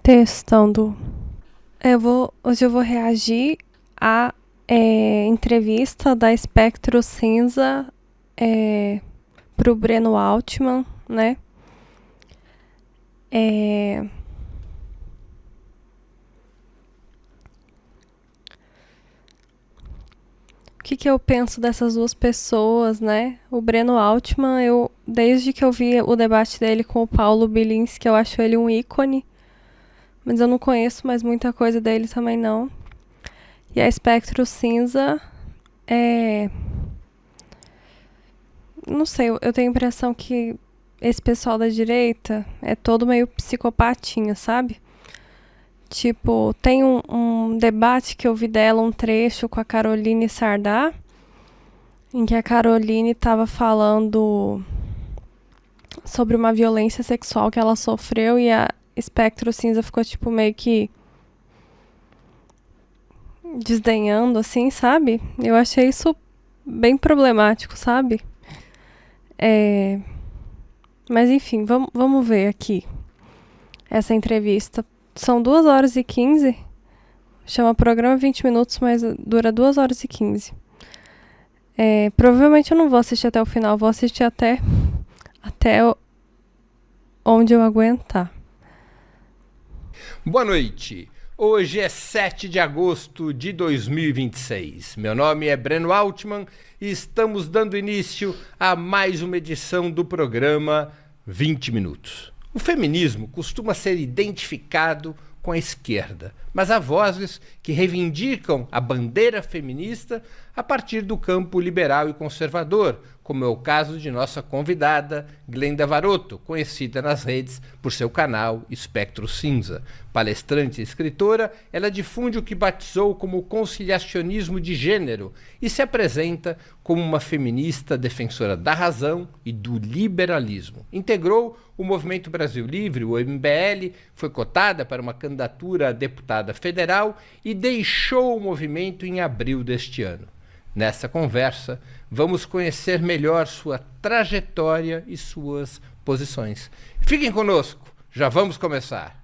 Testando. Hoje eu vou reagir à entrevista da Espectro Cinza pro Breno Altman, né? O que eu penso dessas duas pessoas, né? O Breno Altman, desde que eu vi o debate dele com o Paulo Bilinski, eu acho ele um ícone. Mas eu não conheço mais muita coisa dele também, não. E a Espectro Cinza não sei, eu tenho a impressão que esse pessoal da direita é todo meio psicopatinho, sabe? Tipo, tem um debate que eu vi dela, um trecho com a Caroline Sardá, em que a Caroline estava falando sobre uma violência sexual que ela sofreu e a Espectro Cinza ficou, tipo, meio que desdenhando, assim, sabe? Eu achei isso bem problemático, sabe? Mas, enfim, vamos ver aqui essa entrevista. São 2h15. Chama programa 20 minutos, mas dura 2h15. Provavelmente eu não vou assistir até o final. Vou assistir até onde eu aguentar. Boa noite. Hoje é 7 de agosto de 2026. Meu nome é Breno Altman e estamos dando início a mais uma edição do programa 20 Minutos. O feminismo costuma ser identificado com a esquerda, mas há vozes que reivindicam a bandeira feminista a partir do campo liberal e conservador, como é o caso de nossa convidada Glenda Varotto, conhecida nas redes por seu canal Espectro Cinza. Palestrante e escritora, ela difunde o que batizou como conciliacionismo de gênero e se apresenta como uma feminista defensora da razão e do liberalismo. Integrou o Movimento Brasil Livre, o MBL, foi cotada para uma candidatura a deputada federal e deixou o movimento em abril deste ano. Nessa conversa, vamos conhecer melhor sua trajetória e suas posições. Fiquem conosco, já vamos começar.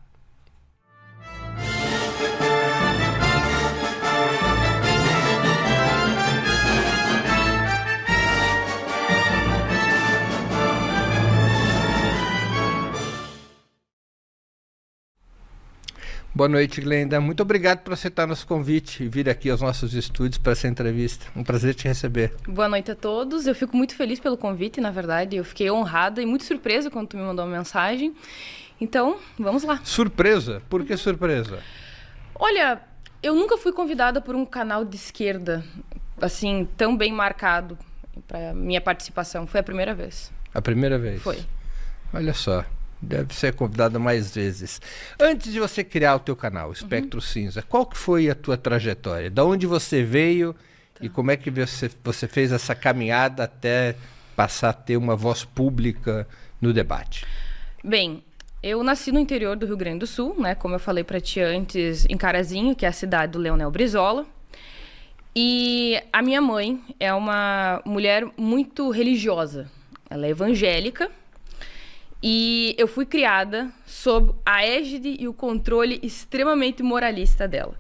Boa noite, Glenda. Muito obrigado por aceitar nosso convite e vir aqui aos nossos estúdios para essa entrevista. Um prazer te receber. Boa noite a todos. Eu fico muito feliz pelo convite, na verdade. Eu fiquei honrada e muito surpresa quando tu me mandou uma mensagem. Então, vamos lá. Surpresa? Por que surpresa? Olha, eu nunca fui convidada por um canal de esquerda, assim, tão bem marcado para minha participação. Foi a primeira vez. A primeira vez? Foi. Olha só. Deve ser convidada mais vezes. Antes de você criar o teu canal, Espectro Cinza, qual que foi a tua trajetória? Da onde você veio e como é que você fez essa caminhada até passar a ter uma voz pública no debate? Bem, eu nasci no interior do Rio Grande do Sul, né? Como eu falei para ti antes, em Carazinho, que é a cidade do Leonel Brizola. E a minha mãe é uma mulher muito religiosa. Ela é evangélica. E eu fui criada sob a égide e o controle extremamente moralista dela.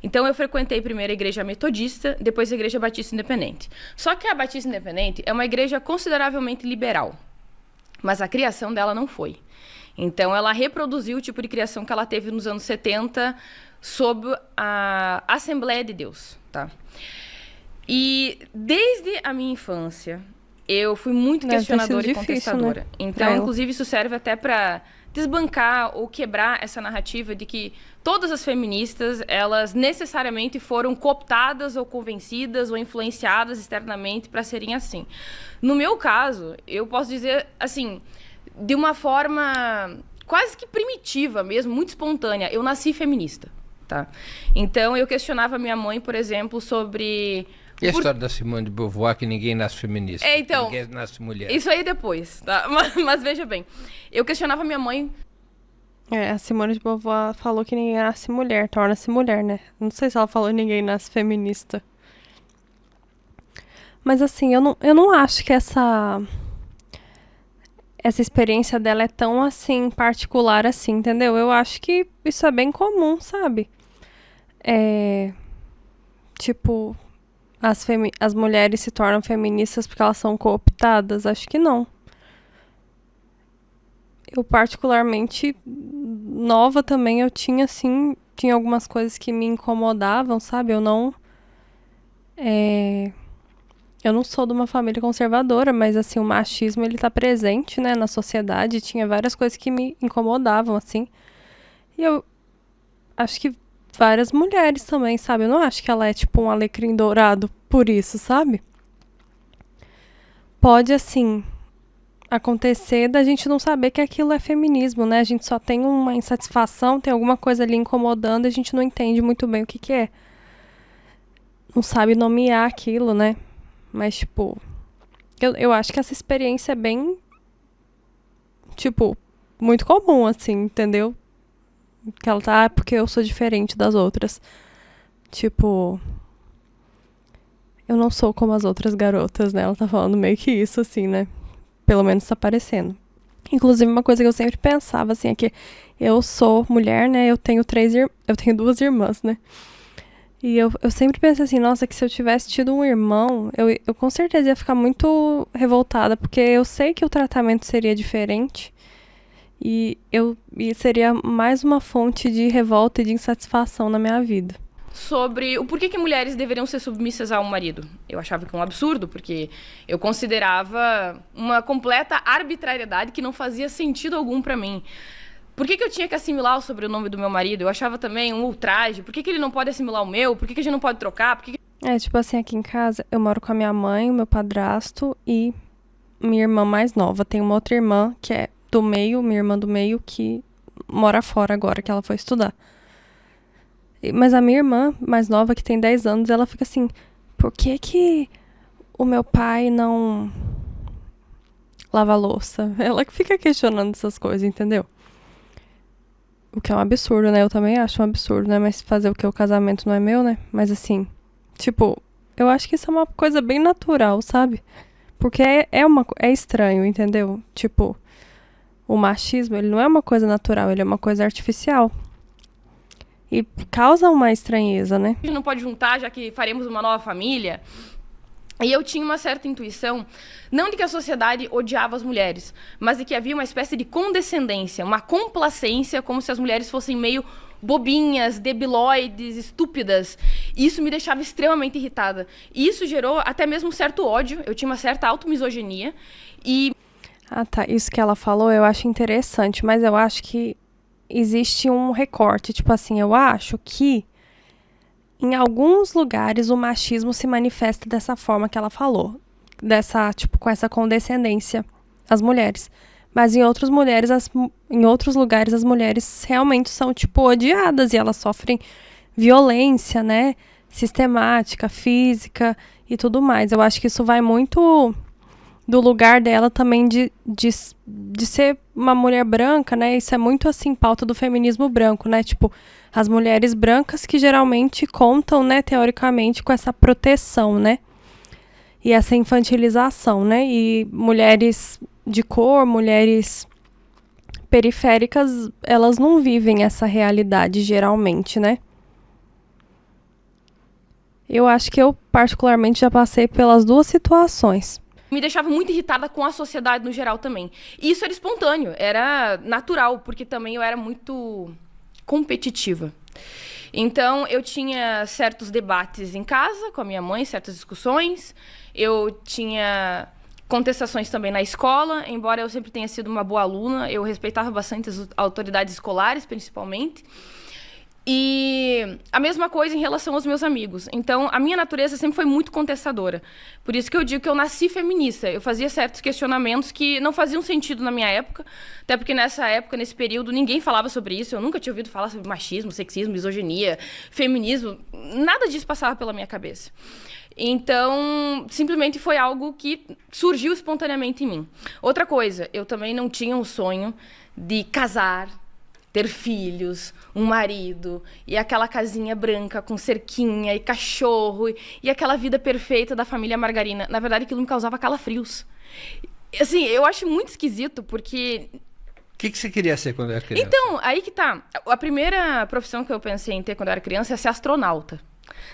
Então eu frequentei primeiro a igreja metodista, depois a igreja batista independente. Só que a batista independente é uma igreja consideravelmente liberal, mas a criação dela não foi. Então ela reproduziu o tipo de criação que ela teve nos anos 70 sob a Assembleia de Deus, tá? E desde a minha infância eu fui muito questionadora e contestadora. Né? Então, inclusive, isso serve até para desbancar ou quebrar essa narrativa de que todas as feministas, elas necessariamente foram cooptadas ou convencidas ou influenciadas externamente para serem assim. No meu caso, eu posso dizer, assim, de uma forma quase que primitiva mesmo, muito espontânea, eu nasci feminista, tá? Então, eu questionava minha mãe, por exemplo, sobre... E a história da Simone de Beauvoir, que ninguém nasce feminista, então, ninguém nasce mulher? Isso aí depois, tá? Mas veja bem, eu questionava minha mãe... a Simone de Beauvoir falou que ninguém nasce mulher, torna-se mulher, né? Não sei se ela falou ninguém nasce feminista. Mas assim, eu não acho que essa experiência dela é tão, assim, particular assim, entendeu? Eu acho que isso é bem comum, sabe? Tipo, as mulheres se tornam feministas porque elas são cooptadas? Acho que não. Eu, particularmente, nova também, eu tinha, assim, tinha algumas coisas que me incomodavam, sabe? Eu não sou de uma família conservadora, mas, assim, o machismo, ele tá presente, né, na sociedade. Tinha várias coisas que me incomodavam, assim. E eu acho que várias mulheres também, sabe? Eu não acho que ela é, tipo, um alecrim dourado por isso, sabe? Pode, assim, acontecer da gente não saber que aquilo é feminismo, né? A gente só tem uma insatisfação, tem alguma coisa ali incomodando, a gente não entende muito bem o que é. Não sabe nomear aquilo, né? Mas, tipo, eu acho que essa experiência é bem, tipo, muito comum, assim, entendeu? Que ela tá, porque eu sou diferente das outras. Tipo, eu não sou como as outras garotas, né? Ela tá falando meio que isso, assim, né? Pelo menos tá parecendo. Inclusive, uma coisa que eu sempre pensava, assim, é que eu sou mulher, né? Eu tenho duas irmãs, né? E eu sempre pensei assim, nossa, que se eu tivesse tido um irmão, eu com certeza ia ficar muito revoltada, porque eu sei que o tratamento seria diferente e seria mais uma fonte de revolta e de insatisfação na minha vida. Sobre o porquê que mulheres deveriam ser submissas a um marido. Eu achava que é um absurdo, porque eu considerava uma completa arbitrariedade que não fazia sentido algum pra mim. Por que eu tinha que assimilar o sobrenome do meu marido? Eu achava também um ultraje. Por que ele não pode assimilar o meu? Por que a gente não pode trocar? Tipo assim, aqui em casa, eu moro com a minha mãe, o meu padrasto e minha irmã mais nova. Tem uma outra irmã que é do meio, minha irmã do meio, que mora fora agora, que ela foi estudar. Mas a minha irmã mais nova, que tem 10 anos, ela fica assim, por que o meu pai não lava a louça? Ela que fica questionando essas coisas, entendeu? O que é um absurdo, né? Eu também acho um absurdo, né? Mas fazer o que? O casamento não é meu, né? Mas assim, tipo, eu acho que isso é uma coisa bem natural, sabe? Porque é estranho, entendeu? Tipo, o machismo, ele não é uma coisa natural, ele é uma coisa artificial. E causa uma estranheza, né? A gente não pode juntar, já que faremos uma nova família. E eu tinha uma certa intuição, não de que a sociedade odiava as mulheres, mas de que havia uma espécie de condescendência, uma complacência, como se as mulheres fossem meio bobinhas, debilóides, estúpidas. E isso me deixava extremamente irritada. E isso gerou até mesmo um certo ódio, eu tinha uma certa automisoginia. Ah, tá. Isso que ela falou eu acho interessante, mas eu acho que existe um recorte. Tipo assim, eu acho que em alguns lugares o machismo se manifesta dessa forma que ela falou. Tipo, com essa condescendência às mulheres. Mas em outros lugares as mulheres realmente são, tipo, odiadas e elas sofrem violência, né? Sistemática, física e tudo mais. Eu acho que isso vai muito do lugar dela também de ser uma mulher branca, né? Isso é muito, assim, pauta do feminismo branco, né? Tipo, as mulheres brancas que geralmente contam, né, teoricamente, com essa proteção, né? E essa infantilização, né? E mulheres de cor, mulheres periféricas, elas não vivem essa realidade geralmente, né? Eu acho que eu, particularmente, já passei pelas duas situações. Me deixava muito irritada com a sociedade no geral também. E isso era espontâneo, era natural, porque também eu era muito competitiva. Então, eu tinha certos debates em casa com a minha mãe, certas discussões. Eu tinha contestações também na escola, embora eu sempre tenha sido uma boa aluna, eu respeitava bastante as autoridades escolares, principalmente. E a mesma coisa em relação aos meus amigos. Então, a minha natureza sempre foi muito contestadora. Por isso que eu digo que eu nasci feminista. Eu fazia certos questionamentos que não faziam sentido na minha época, até porque nessa época, nesse período, ninguém falava sobre isso. Eu nunca tinha ouvido falar sobre machismo, sexismo, misoginia, feminismo. Nada disso passava pela minha cabeça. Então, simplesmente foi algo que surgiu espontaneamente em mim. Outra coisa, eu também não tinha um sonho de casar, ter filhos, um marido, e aquela casinha branca com cerquinha e cachorro, e aquela vida perfeita da família Margarina. Na verdade, aquilo me causava calafrios. Assim, eu acho muito esquisito, porque O que você queria ser quando era criança? então, aí que tá. A primeira profissão que eu pensei em ter quando eu era criança é ser astronauta.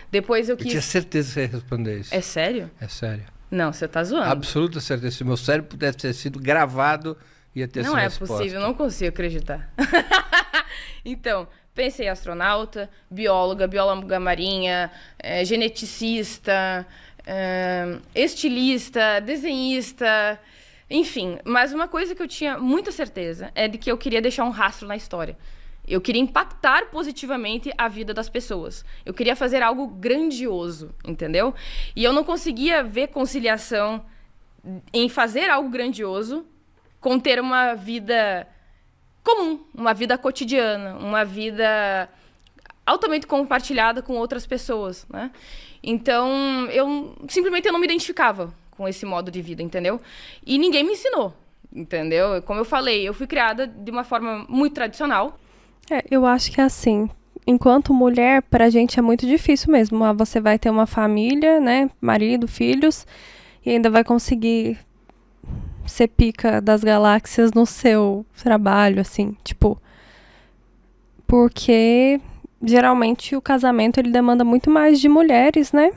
Depois eu Eu tinha quis. certeza que você ia responder isso. É sério? É sério. Não, você tá zoando. Absoluta certeza. Se meu cérebro pudesse ter sido gravado, ia ter essa Não é resposta. possível, não consigo acreditar. Então, pensei em astronauta, bióloga marinha, geneticista, estilista, desenhista, enfim. Mas uma coisa que eu tinha muita certeza é de que eu queria deixar um rastro na história. Eu queria impactar positivamente a vida das pessoas. Eu queria fazer algo grandioso, entendeu? E eu não conseguia ver conciliação em fazer algo grandioso com ter uma vida comum, uma vida cotidiana, uma vida altamente compartilhada com outras pessoas, né? Então, eu simplesmente não me identificava com esse modo de vida, entendeu? E ninguém me ensinou, entendeu? Como eu falei, eu fui criada de uma forma muito tradicional. Eu acho que é assim. Enquanto mulher, pra gente é muito difícil mesmo. Você vai ter uma família, né? Marido, filhos, e ainda vai conseguir ser pica das galáxias no seu trabalho, assim, tipo. Porque geralmente o casamento ele demanda muito mais de mulheres, né?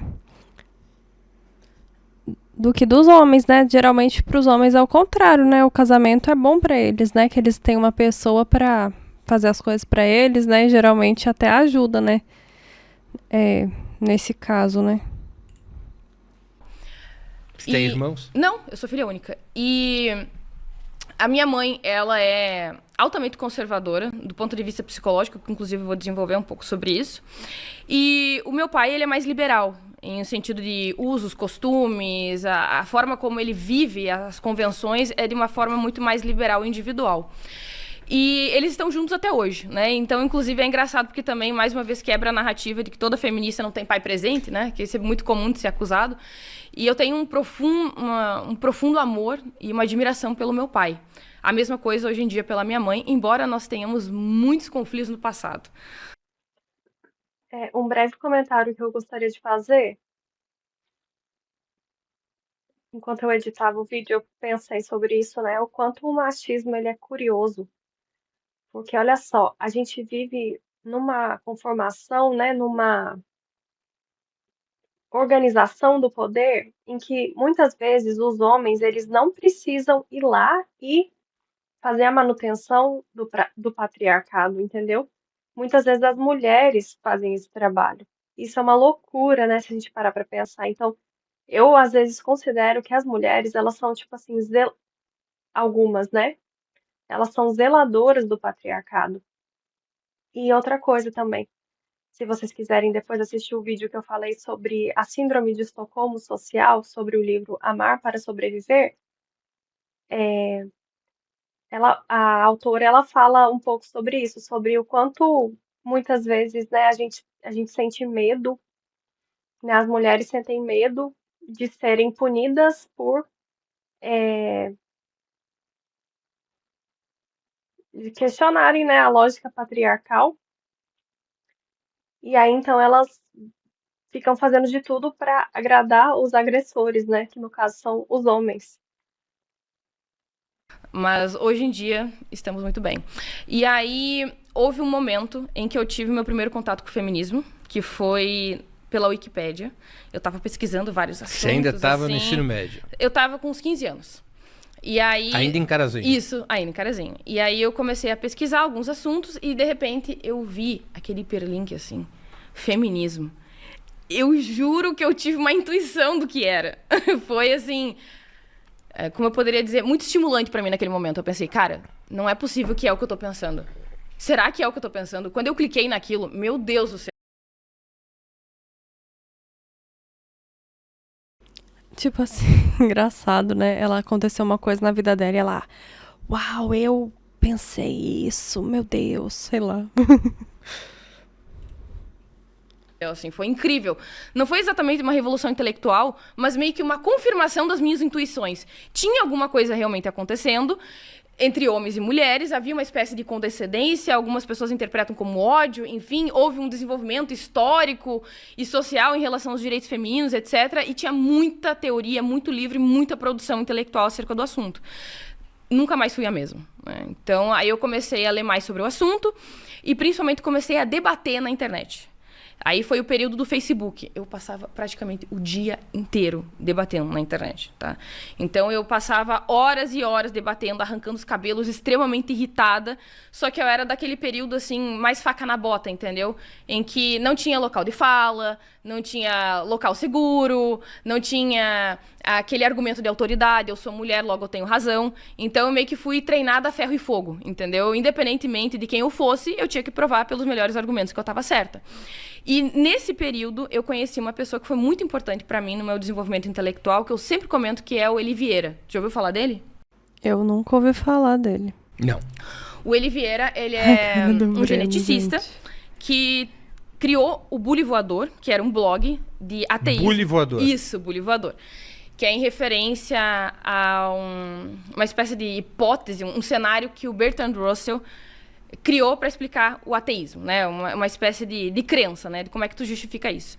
Do que dos homens, né? Geralmente pros homens é o contrário, né? O casamento é bom pra eles, né? Que eles têm uma pessoa pra fazer as coisas pra eles, né? E geralmente até ajuda, né? Nesse caso, né? Você tem irmãos? Não, eu sou filha única. E a minha mãe, ela é altamente conservadora, do ponto de vista psicológico, que inclusive eu vou desenvolver um pouco sobre isso. E o meu pai, ele é mais liberal, em sentido de usos, costumes, a forma como ele vive, as convenções, é de uma forma muito mais liberal e individual. E eles estão juntos até hoje, né? Então, inclusive, é engraçado porque também, mais uma vez, quebra a narrativa de que toda feminista não tem pai presente, né? Que isso é muito comum de ser acusado. E eu tenho um profundo amor e uma admiração pelo meu pai. A mesma coisa hoje em dia pela minha mãe, embora nós tenhamos muitos conflitos no passado. Um breve comentário que eu gostaria de fazer. Enquanto eu editava o vídeo, eu pensei sobre isso, né? O quanto o machismo ele é curioso. Porque olha só, a gente vive numa conformação, né? Numa organização do poder em que muitas vezes os homens eles não precisam ir lá e fazer a manutenção do patriarcado, entendeu? Muitas vezes as mulheres fazem esse trabalho. Isso é uma loucura, né, se a gente parar para pensar. Então, eu às vezes considero que as mulheres, elas são tipo assim, algumas, né? Elas são zeladoras do patriarcado. E outra coisa também, se vocês quiserem depois assistir o vídeo que eu falei sobre a síndrome de Estocolmo social, sobre o livro Amar para Sobreviver, a autora ela fala um pouco sobre isso, sobre o quanto muitas vezes, né, a gente sente medo, né, as mulheres sentem medo de serem punidas por de questionarem, né, a lógica patriarcal. E aí então elas ficam fazendo de tudo para agradar os agressores, né, que no caso são os homens. Mas hoje em dia estamos muito bem. E aí houve um momento em que eu tive meu primeiro contato com o feminismo, que foi pela Wikipédia. Eu estava pesquisando vários assuntos. Você ainda estava no assim. ensino médio? Eu estava com uns 15 anos. E aí... Ainda em Carazinho? Isso, ainda em Carazinho. E aí eu comecei a pesquisar alguns assuntos e, de repente, eu vi aquele hiperlink, assim, feminismo. Eu juro que eu tive uma intuição do que era. Foi, assim... como eu poderia dizer, muito estimulante pra mim naquele momento. Eu pensei, cara, não é possível que é o que eu tô pensando. Será que é o que eu tô pensando? Quando eu cliquei naquilo, meu Deus do céu. Tipo assim, engraçado, né? Ela aconteceu uma coisa na vida dela e ela, uau, eu pensei isso, meu Deus, sei lá. Assim, foi incrível. Não foi exatamente uma revolução intelectual, mas meio que uma confirmação das minhas intuições. Tinha alguma coisa realmente acontecendo. entre homens e mulheres, havia uma espécie de condescendência, algumas pessoas interpretam como ódio, enfim, houve um desenvolvimento histórico e social em relação aos direitos femininos, etc. E tinha muita teoria, muito livro, muita produção intelectual acerca do assunto. Nunca mais fui a mesma, né? Então, aí eu comecei a ler mais sobre o assunto e, principalmente, comecei a debater na internet. Aí foi o período do Facebook. Eu passava praticamente o dia inteiro debatendo na internet, tá? Então eu passava horas e horas debatendo, arrancando os cabelos, extremamente irritada. Só que eu era daquele período, assim, mais faca na bota, entendeu? Em que não tinha local de fala, não tinha local seguro, não tinha aquele argumento de autoridade, eu sou mulher, logo eu tenho razão. Então eu meio que fui treinada a ferro e fogo, entendeu? Independentemente de quem eu fosse, eu tinha que provar pelos melhores argumentos que eu estava certa. E nesse período eu conheci uma pessoa que foi muito importante para mim no meu desenvolvimento intelectual, que eu sempre comento, que é o Eli Vieira. Já ouviu falar dele? Eu nunca ouvi falar dele. Não. O Eli Vieira, ele é um geneticista que criou o Bully Voador, que era um blog de ateísmo. Bully Voador. Isso, Bully Voador. Que é em referência a uma espécie de hipótese, um cenário que o Bertrand Russell criou para explicar o ateísmo, né? Uma espécie de crença, né? De como é que tu justifica isso.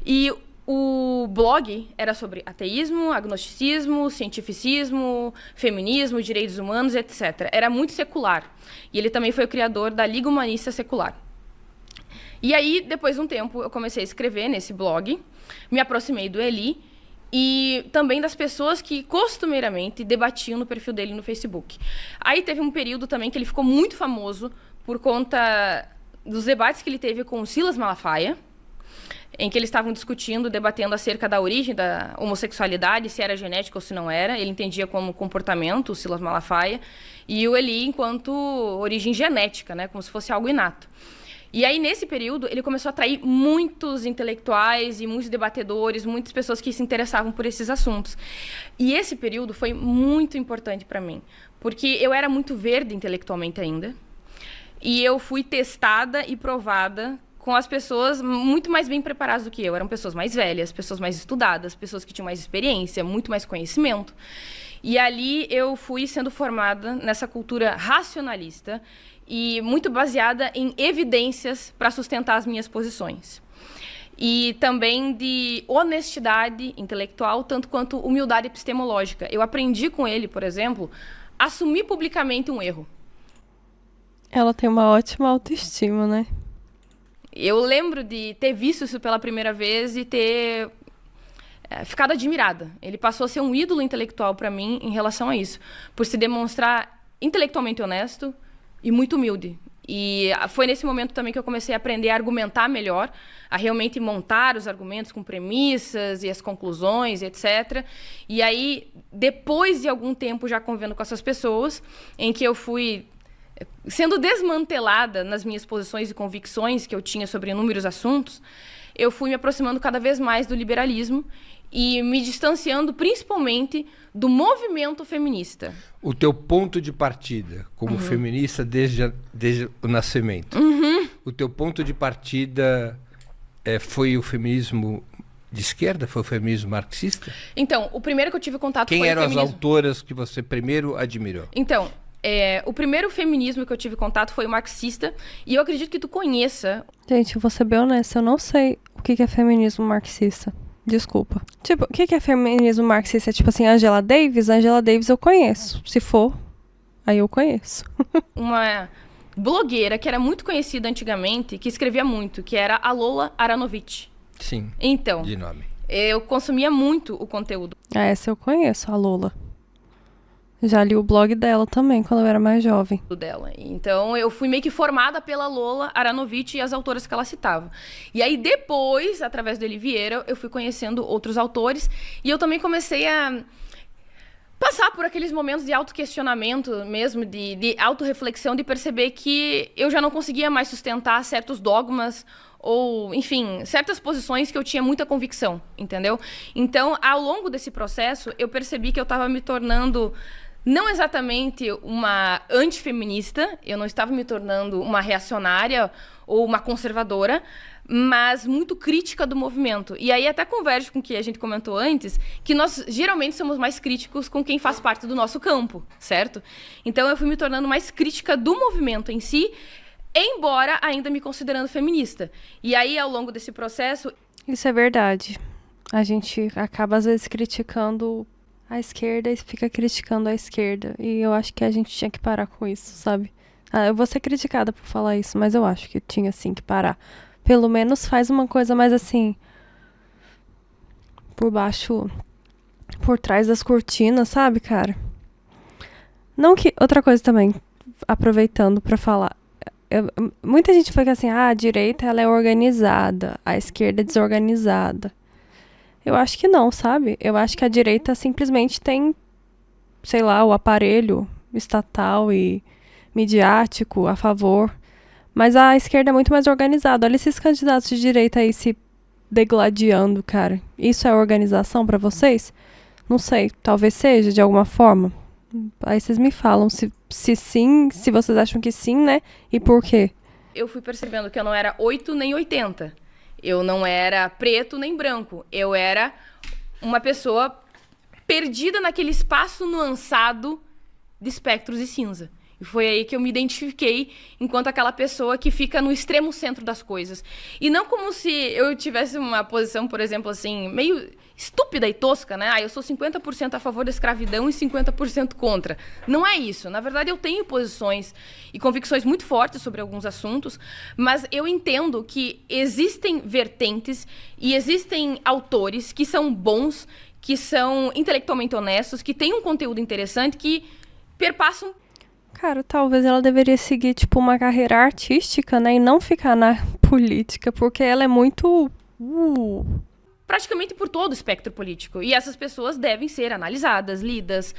E o blog era sobre ateísmo, agnosticismo, cientificismo, feminismo, direitos humanos, etc. Era muito secular. E ele também foi o criador da Liga Humanista Secular. E aí, depois de um tempo, eu comecei a escrever nesse blog, me aproximei do Eli e também das pessoas que costumeiramente debatiam no perfil dele no Facebook. Aí teve um período também que ele ficou muito famoso por conta dos debates que ele teve com o Silas Malafaia, em que eles estavam discutindo, debatendo acerca da origem da homossexualidade, se era genética ou se não era. Ele entendia como comportamento, o Silas Malafaia, e o Eli enquanto origem genética, né, como se fosse algo inato. E aí, nesse período, ele começou a atrair muitos intelectuais e muitos debatedores, muitas pessoas que se interessavam por esses assuntos. E esse período foi muito importante para mim, porque eu era muito verde intelectualmente ainda, e eu fui testada e provada com as pessoas muito mais bem preparadas do que eu. Eram pessoas mais velhas, pessoas mais estudadas, pessoas que tinham mais experiência, muito mais conhecimento. E ali eu fui sendo formada nessa cultura racionalista e muito baseada em evidências para sustentar as minhas posições. E também de honestidade intelectual, tanto quanto humildade epistemológica. Eu aprendi com ele, por exemplo, a assumir publicamente um erro. Ela tem uma ótima autoestima, né? Eu lembro de ter visto isso pela primeira vez e ter ficado admirada. Ele passou a ser um ídolo intelectual para mim em relação a isso, por se demonstrar intelectualmente honesto e muito humilde. E foi nesse momento também que eu comecei a aprender a argumentar melhor, a realmente montar os argumentos com premissas e as conclusões, etc. E aí, depois de algum tempo já convivendo com essas pessoas, em que eu fui sendo desmantelada nas minhas posições e convicções que eu tinha sobre inúmeros assuntos, eu fui me aproximando cada vez mais do liberalismo e me distanciando principalmente do movimento feminista. O teu ponto de partida como feminista desde o nascimento, o teu ponto de partida foi o feminismo de esquerda? Foi o feminismo marxista? Então, o primeiro que eu tive contato Quem foi o eram as feminismo. autoras que você primeiro admirou? Então, o primeiro feminismo que eu tive contato foi o marxista, e eu acredito que tu conheça. Gente, eu vou ser bem honesta, eu não sei o que é feminismo marxista. Desculpa. Tipo, o que é feminismo marxista? Tipo assim, Angela Davis? Angela Davis eu conheço. Se for, aí eu conheço. Uma blogueira que era muito conhecida antigamente, que escrevia muito, que era a Lola Aronovitch. Sim, Então, de nome. eu consumia muito o conteúdo Ah, essa eu conheço, a Lola. Já li o blog dela também, quando eu era mais jovem. dela. Então, eu fui meio que formada pela Lola Aronovitch e as autoras que ela citava. E aí, depois, através do Eli Vieira, eu fui conhecendo outros autores. E eu também comecei a passar por aqueles momentos de autoquestionamento mesmo, de autorreflexão, de perceber que eu já não conseguia mais sustentar certos dogmas ou, enfim, certas posições que eu tinha muita convicção, entendeu? Então, ao longo desse processo, eu percebi que eu estava me tornando não exatamente uma antifeminista, eu não estava me tornando uma reacionária ou uma conservadora, mas muito crítica do movimento. E aí até converge com o que a gente comentou antes, que nós geralmente somos mais críticos com quem faz parte do nosso campo, certo? Então eu fui me tornando mais crítica do movimento em si, embora ainda me considerando feminista. E aí, ao longo desse processo... Isso é verdade. A gente acaba, às vezes, criticando a esquerda e fica criticando a esquerda. E eu acho que a gente tinha que parar com isso, sabe? Eu vou ser criticada por falar isso, mas eu acho que tinha, sim, que parar. Pelo menos faz uma coisa mais, assim, por baixo, por trás das cortinas, sabe, cara? Não que... Outra coisa também, aproveitando pra falar. Muita gente fala que, assim, a direita, ela é organizada, a esquerda é desorganizada. Eu acho que não, sabe? Eu acho que a direita simplesmente tem, sei lá, o aparelho estatal e midiático a favor. Mas a esquerda é muito mais organizada. Olha esses candidatos de direita aí se degladiando, cara. Isso é organização pra vocês? Não sei, talvez seja, de alguma forma. Aí vocês me falam se sim, se vocês acham que sim, né? E por quê? Eu fui percebendo que eu não era 8 nem 80. Eu não era preto nem branco. Eu era uma pessoa perdida naquele espaço nuançado de espectros e cinza. E foi aí que eu me identifiquei enquanto aquela pessoa que fica no extremo centro das coisas. E não como se eu tivesse uma posição, por exemplo, assim, meio estúpida e tosca, né? Eu sou 50% a favor da escravidão e 50% contra. Não é isso. Na verdade, eu tenho posições e convicções muito fortes sobre alguns assuntos, mas eu entendo que existem vertentes e existem autores que são bons, que são intelectualmente honestos, que têm um conteúdo interessante, que perpassam... Cara, talvez ela deveria seguir, tipo, uma carreira artística, né? E não ficar na política, porque ela é muito... praticamente por todo o espectro político. E essas pessoas devem ser analisadas, lidas,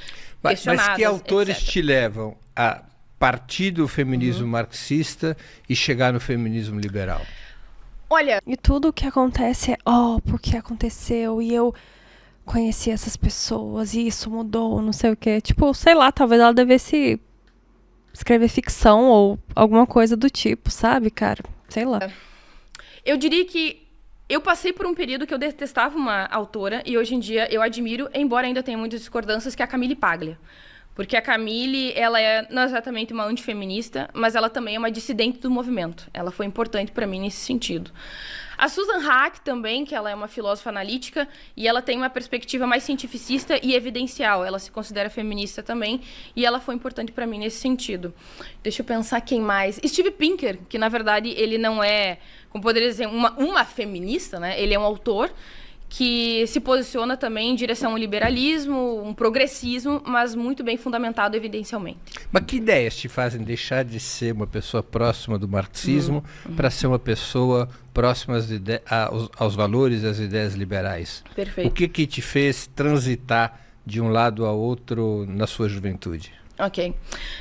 questionadas, mas que autores etc. te levam a partir do feminismo marxista e chegar no feminismo liberal? Olha... E tudo o que acontece é, porque aconteceu e eu conheci essas pessoas e isso mudou, não sei o quê. Tipo, sei lá, talvez ela devesse escrever ficção ou alguma coisa do tipo, sabe, cara? Sei lá. Eu diria que eu passei por um período que eu detestava uma autora e hoje em dia eu admiro, embora ainda tenha muitas discordâncias, que é a Camille Paglia. Porque a Camille, ela é não exatamente uma antifeminista, mas ela também é uma dissidente do movimento. Ela foi importante para mim nesse sentido. A Susan Haack também, que ela é uma filósofa analítica e ela tem uma perspectiva mais cientificista e evidencial. Ela se considera feminista também e ela foi importante para mim nesse sentido. Deixa eu pensar quem mais. Steve Pinker, que na verdade ele não é, como poderia dizer, uma feminista, né? Ele é um autor que se posiciona também em direção ao liberalismo, um progressismo, mas muito bem fundamentado evidencialmente. Mas que ideias te fazem deixar de ser uma pessoa próxima do marxismo para ser uma pessoa próxima aos valores e às ideias liberais? Perfeito. O que te fez transitar de um lado a outro na sua juventude? Ok.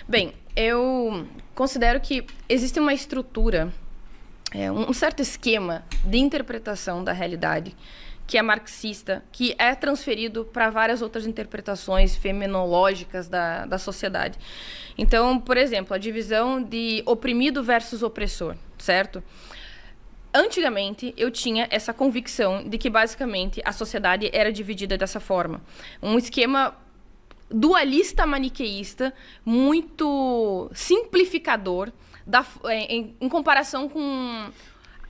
Bem, eu considero que existe uma estrutura, um certo esquema de interpretação da realidade que é marxista, que é transferido para várias outras interpretações fenomenológicas da sociedade. Então, por exemplo, a divisão de oprimido versus opressor, certo? Antigamente, eu tinha essa convicção de que, basicamente, a sociedade era dividida dessa forma. Um esquema dualista maniqueísta, muito simplificador, em comparação com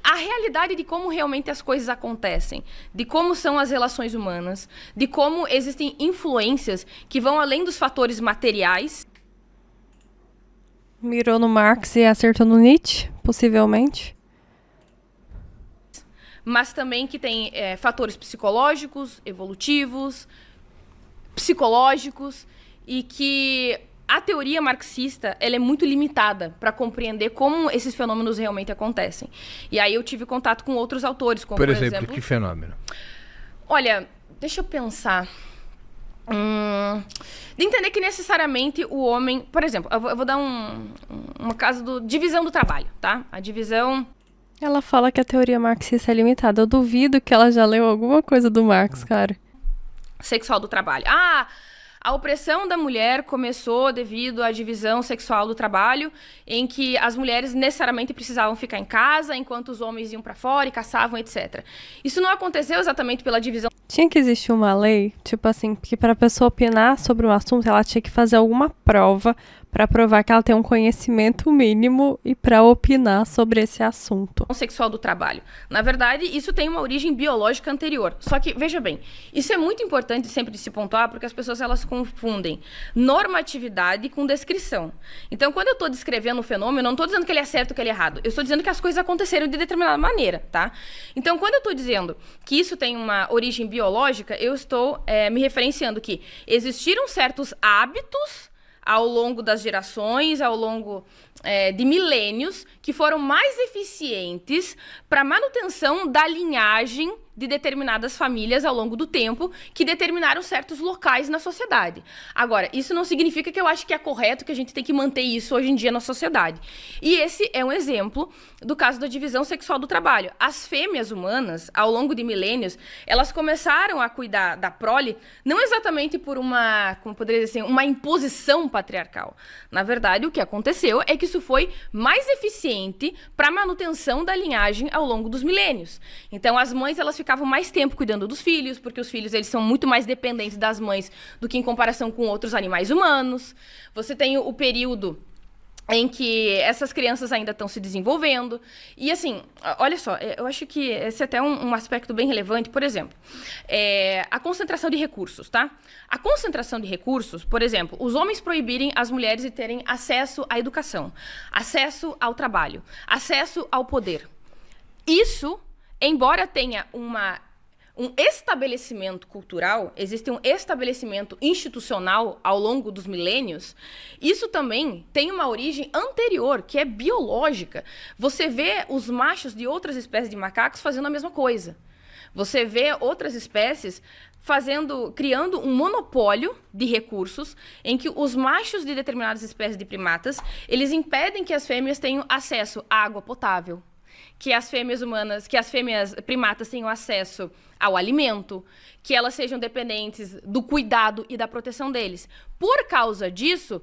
a realidade de como realmente as coisas acontecem, de como são as relações humanas, de como existem influências que vão além dos fatores materiais. Mirou no Marx e acertou no Nietzsche, possivelmente. Mas também que tem fatores psicológicos, evolutivos, psicológicos, e que a teoria marxista ela é muito limitada para compreender como esses fenômenos realmente acontecem. E aí eu tive contato com outros autores, como por exemplo, que fenômeno? Olha, deixa eu pensar. De entender que necessariamente o homem... Por exemplo, eu vou dar uma caso do divisão do trabalho, tá? A divisão... Ela fala que a teoria marxista é limitada. Eu duvido que ela já leu alguma coisa do Marx, cara. Sexual do trabalho. A opressão da mulher começou devido à divisão sexual do trabalho, em que as mulheres necessariamente precisavam ficar em casa, enquanto os homens iam para fora e caçavam, etc. Isso não aconteceu exatamente pela divisão. Tinha que existir uma lei, tipo assim, que para a pessoa opinar sobre um assunto, ela tinha que fazer alguma prova para provar que ela tem um conhecimento mínimo e para opinar sobre esse assunto. Sexual do trabalho. Na verdade, isso tem uma origem biológica anterior. Só que, veja bem, isso é muito importante sempre de se pontuar, porque as pessoas elas confundem normatividade com descrição. Então, quando eu estou descrevendo o fenômeno, eu não estou dizendo que ele é certo ou que ele é errado. Eu estou dizendo que as coisas aconteceram de determinada maneira, tá? Então, quando eu estou dizendo que isso tem uma origem biológica, eu estou me referenciando que existiram certos hábitos ao longo das gerações, ao longo de milênios, que foram mais eficientes para a manutenção da linhagem de determinadas famílias ao longo do tempo, que determinaram certos locais na sociedade. Agora, isso não significa que eu acho que é correto, que a gente tem que manter isso hoje em dia na sociedade. E esse é um exemplo do caso da divisão sexual do trabalho. As fêmeas humanas, ao longo de milênios, elas começaram a cuidar da prole, não exatamente por uma, como poderia dizer assim, uma imposição patriarcal. Na verdade, o que aconteceu é que isso foi mais eficiente para a manutenção da linhagem ao longo dos milênios. Então, as mães, elas ficavam mais tempo cuidando dos filhos, porque os filhos eles são muito mais dependentes das mães do que em comparação com outros animais humanos. Você tem o período em que essas crianças ainda estão se desenvolvendo. E assim, olha só, eu acho que esse é até um aspecto bem relevante. Por exemplo, a concentração de recursos, tá? A concentração de recursos, por exemplo, os homens proibirem as mulheres de terem acesso à educação, acesso ao trabalho, acesso ao poder. Isso, embora tenha um estabelecimento cultural, existe um estabelecimento institucional ao longo dos milênios, isso também tem uma origem anterior, que é biológica. Você vê os machos de outras espécies de macacos fazendo a mesma coisa. Você vê outras espécies criando um monopólio de recursos em que os machos de determinadas espécies de primatas, eles impedem que as fêmeas tenham acesso à água potável, que as fêmeas primatas tenham acesso ao alimento, que elas sejam dependentes do cuidado e da proteção deles. Por causa disso,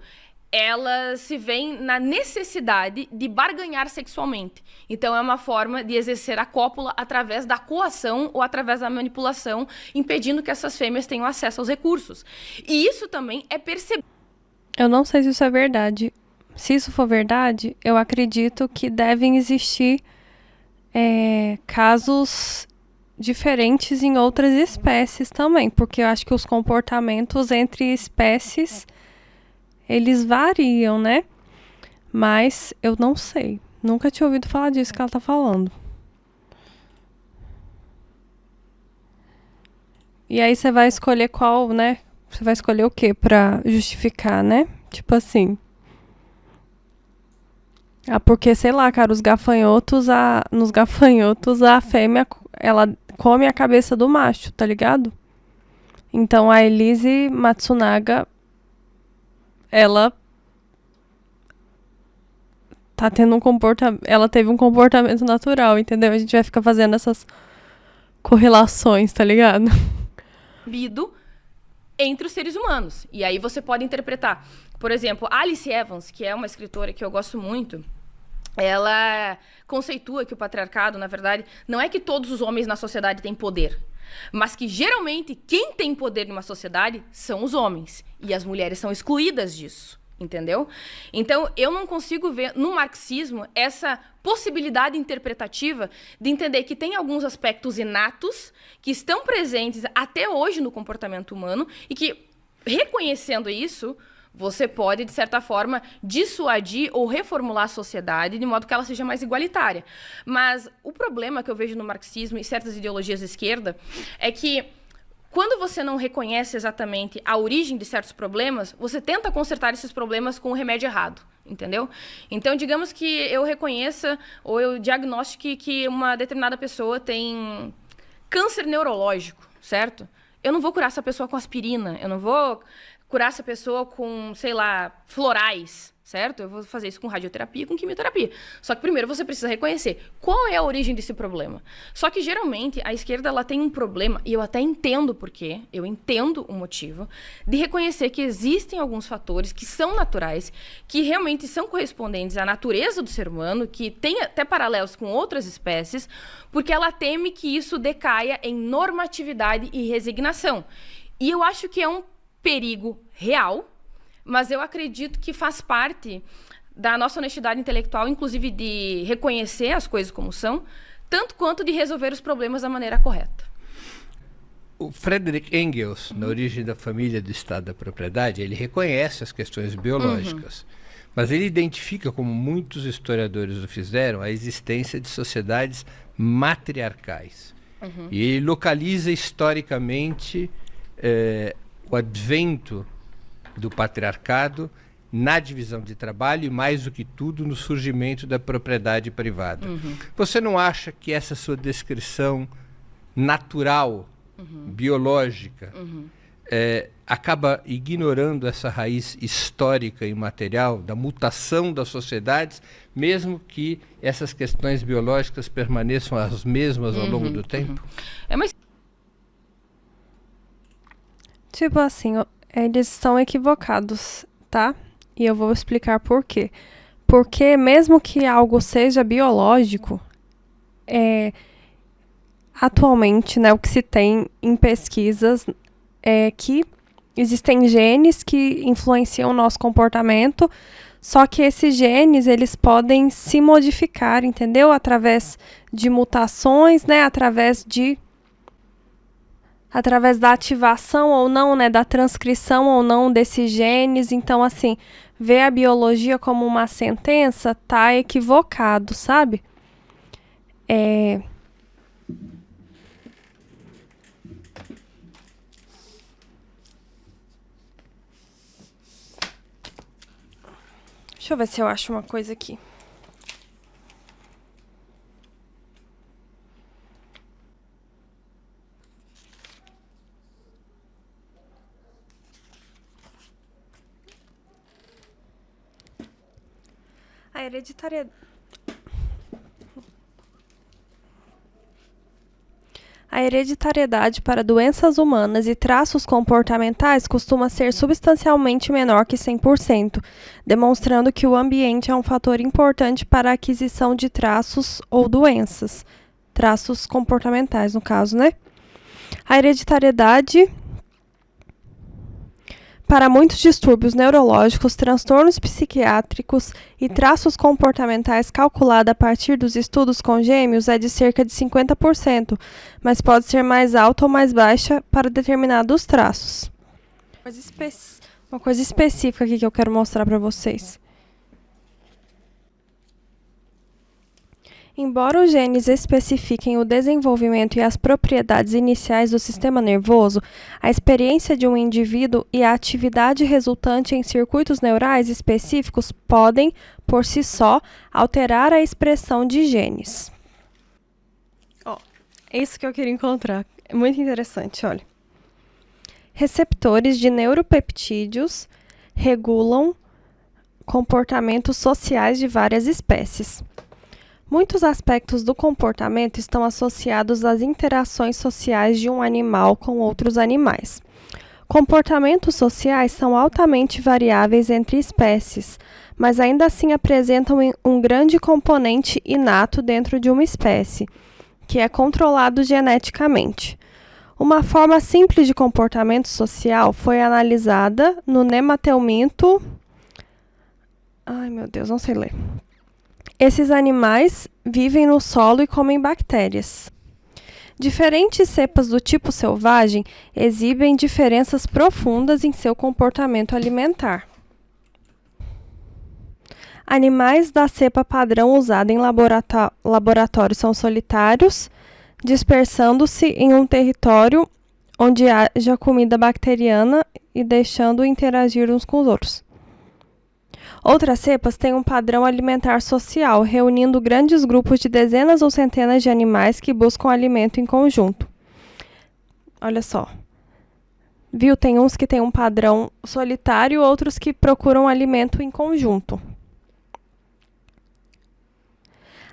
elas se veem na necessidade de barganhar sexualmente. Então, é uma forma de exercer a cópula através da coação ou através da manipulação, impedindo que essas fêmeas tenham acesso aos recursos. E isso também é percebido. Eu não sei se isso é verdade. Se isso for verdade, eu acredito que devem existir casos diferentes em outras espécies também, porque eu acho que os comportamentos entre espécies, eles variam, né? Mas eu não sei. Nunca tinha ouvido falar disso que ela tá falando. E aí você vai escolher qual, né? Você vai escolher o quê pra justificar, né? Tipo assim. Porque, sei lá, cara, nos gafanhotos a fêmea, ela come a cabeça do macho, tá ligado? Então, a Elise Matsunaga, ela tá tendo ela teve um comportamento natural, entendeu? A gente vai ficar fazendo essas correlações, tá ligado? Entre os seres humanos. E aí você pode interpretar. Por exemplo, Alice Evans, que é uma escritora que eu gosto muito, ela conceitua que o patriarcado, na verdade, não é que todos os homens na sociedade têm poder, mas que geralmente quem tem poder numa sociedade são os homens. E as mulheres são excluídas disso. Entendeu? Então, eu não consigo ver no marxismo essa possibilidade interpretativa de entender que tem alguns aspectos inatos que estão presentes até hoje no comportamento humano e que, reconhecendo isso, você pode, de certa forma, dissuadir ou reformular a sociedade de modo que ela seja mais igualitária. Mas o problema que eu vejo no marxismo e certas ideologias de esquerda é que quando você não reconhece exatamente a origem de certos problemas, você tenta consertar esses problemas com o remédio errado, entendeu? Então, digamos que eu reconheça ou eu diagnostique que uma determinada pessoa tem câncer neurológico, certo? Eu não vou curar essa pessoa com aspirina, eu não vou curar essa pessoa com, sei lá, florais, certo? Eu vou fazer isso com radioterapia, com quimioterapia. Só que primeiro você precisa reconhecer qual é a origem desse problema. Só que geralmente a esquerda ela tem um problema, e eu até entendo por quê, eu entendo o motivo, de reconhecer que existem alguns fatores que são naturais, que realmente são correspondentes à natureza do ser humano, que tem até paralelos com outras espécies, porque ela teme que isso decaia em normatividade e resignação. E eu acho que é um perigo real, mas eu acredito que faz parte da nossa honestidade intelectual, inclusive de reconhecer as coisas como são, tanto quanto de resolver os problemas da maneira correta. O Friedrich Engels, na origem da família do Estado da Propriedade, ele reconhece as questões biológicas, mas ele identifica, como muitos historiadores o fizeram, a existência de sociedades matriarcais. E ele localiza historicamente o advento do patriarcado na divisão de trabalho e, mais do que tudo, no surgimento da propriedade privada. Você não acha que essa sua descrição natural, biológica, acaba ignorando essa raiz histórica e material da mutação das sociedades, mesmo que essas questões biológicas permaneçam as mesmas ao longo do tempo? Tipo assim, eles estão equivocados, tá? E eu vou explicar por quê. Porque mesmo que algo seja biológico, atualmente, né, o que se tem em pesquisas é que existem genes que influenciam o nosso comportamento, só que esses genes, eles podem se modificar, entendeu? Através de mutações, né, através da ativação ou não, né, da transcrição ou não desses genes. Então, assim, ver a biologia como uma sentença tá equivocado, sabe? Deixa eu ver se eu acho uma coisa aqui. A hereditariedade para doenças humanas e traços comportamentais costuma ser substancialmente menor que 100%, demonstrando que o ambiente é um fator importante para a aquisição de traços ou doenças. Traços comportamentais, no caso, né? A hereditariedade para muitos distúrbios neurológicos, transtornos psiquiátricos e traços comportamentais calculada a partir dos estudos com gêmeos é de cerca de 50%, mas pode ser mais alta ou mais baixa para determinados traços. Uma coisa específica aqui que eu quero mostrar para vocês. Embora os genes especifiquem o desenvolvimento e as propriedades iniciais do sistema nervoso, a experiência de um indivíduo e a atividade resultante em circuitos neurais específicos podem, por si só, alterar a expressão de genes. É isso que eu queria encontrar. É muito interessante, olha. Receptores de neuropeptídeos regulam comportamentos sociais de várias espécies. Muitos aspectos do comportamento estão associados às interações sociais de um animal com outros animais. Comportamentos sociais são altamente variáveis entre espécies, mas ainda assim apresentam um grande componente inato dentro de uma espécie, que é controlado geneticamente. Uma forma simples de comportamento social foi analisada no nematelminto. Ai, meu Deus, não sei ler. Esses animais vivem no solo e comem bactérias. Diferentes cepas do tipo selvagem exibem diferenças profundas em seu comportamento alimentar. Animais da cepa padrão usada em laboratório são solitários, dispersando-se em um território onde haja comida bacteriana e deixando interagir uns com os outros. Outras cepas têm um padrão alimentar social, reunindo grandes grupos de dezenas ou centenas de animais que buscam alimento em conjunto. Olha só. Viu? Tem uns que têm um padrão solitário, outros que procuram alimento em conjunto.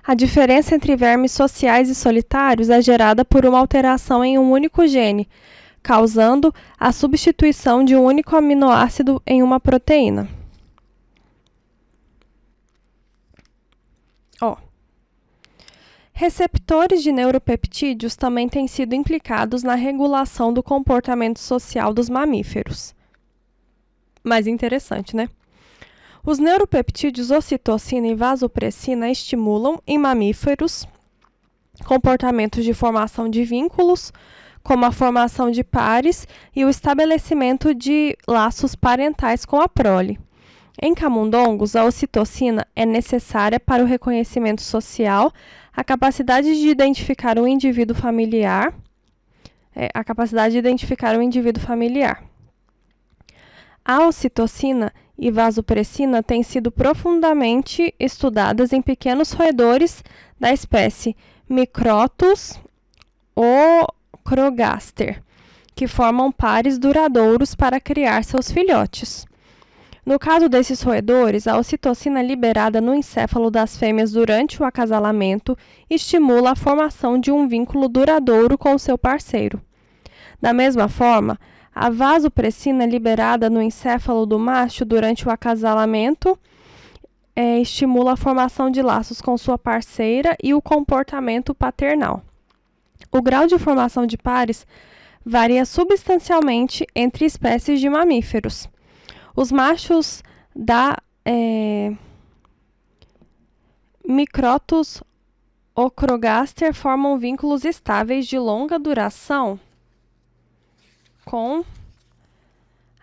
A diferença entre vermes sociais e solitários é gerada por uma alteração em um único gene, causando a substituição de um único aminoácido em uma proteína. Receptores de neuropeptídeos também têm sido implicados na regulação do comportamento social dos mamíferos. Mais interessante, né? Os neuropeptídeos ocitocina e vasopressina estimulam, em mamíferos, comportamentos de formação de vínculos, como a formação de pares e o estabelecimento de laços parentais com a prole. Em camundongos, a ocitocina é necessária para o reconhecimento social, a capacidade de identificar o indivíduo familiar. A ocitocina e vasopressina têm sido profundamente estudadas em pequenos roedores da espécie Microtus ocrogaster, que formam pares duradouros para criar seus filhotes. No caso desses roedores, a ocitocina liberada no encéfalo das fêmeas durante o acasalamento estimula a formação de um vínculo duradouro com seu parceiro. Da mesma forma, a vasopressina liberada no encéfalo do macho durante o acasalamento estimula a formação de laços com sua parceira e o comportamento paternal. O grau de formação de pares varia substancialmente entre espécies de mamíferos. Os machos da Microtus ocrogaster formam vínculos estáveis de longa duração com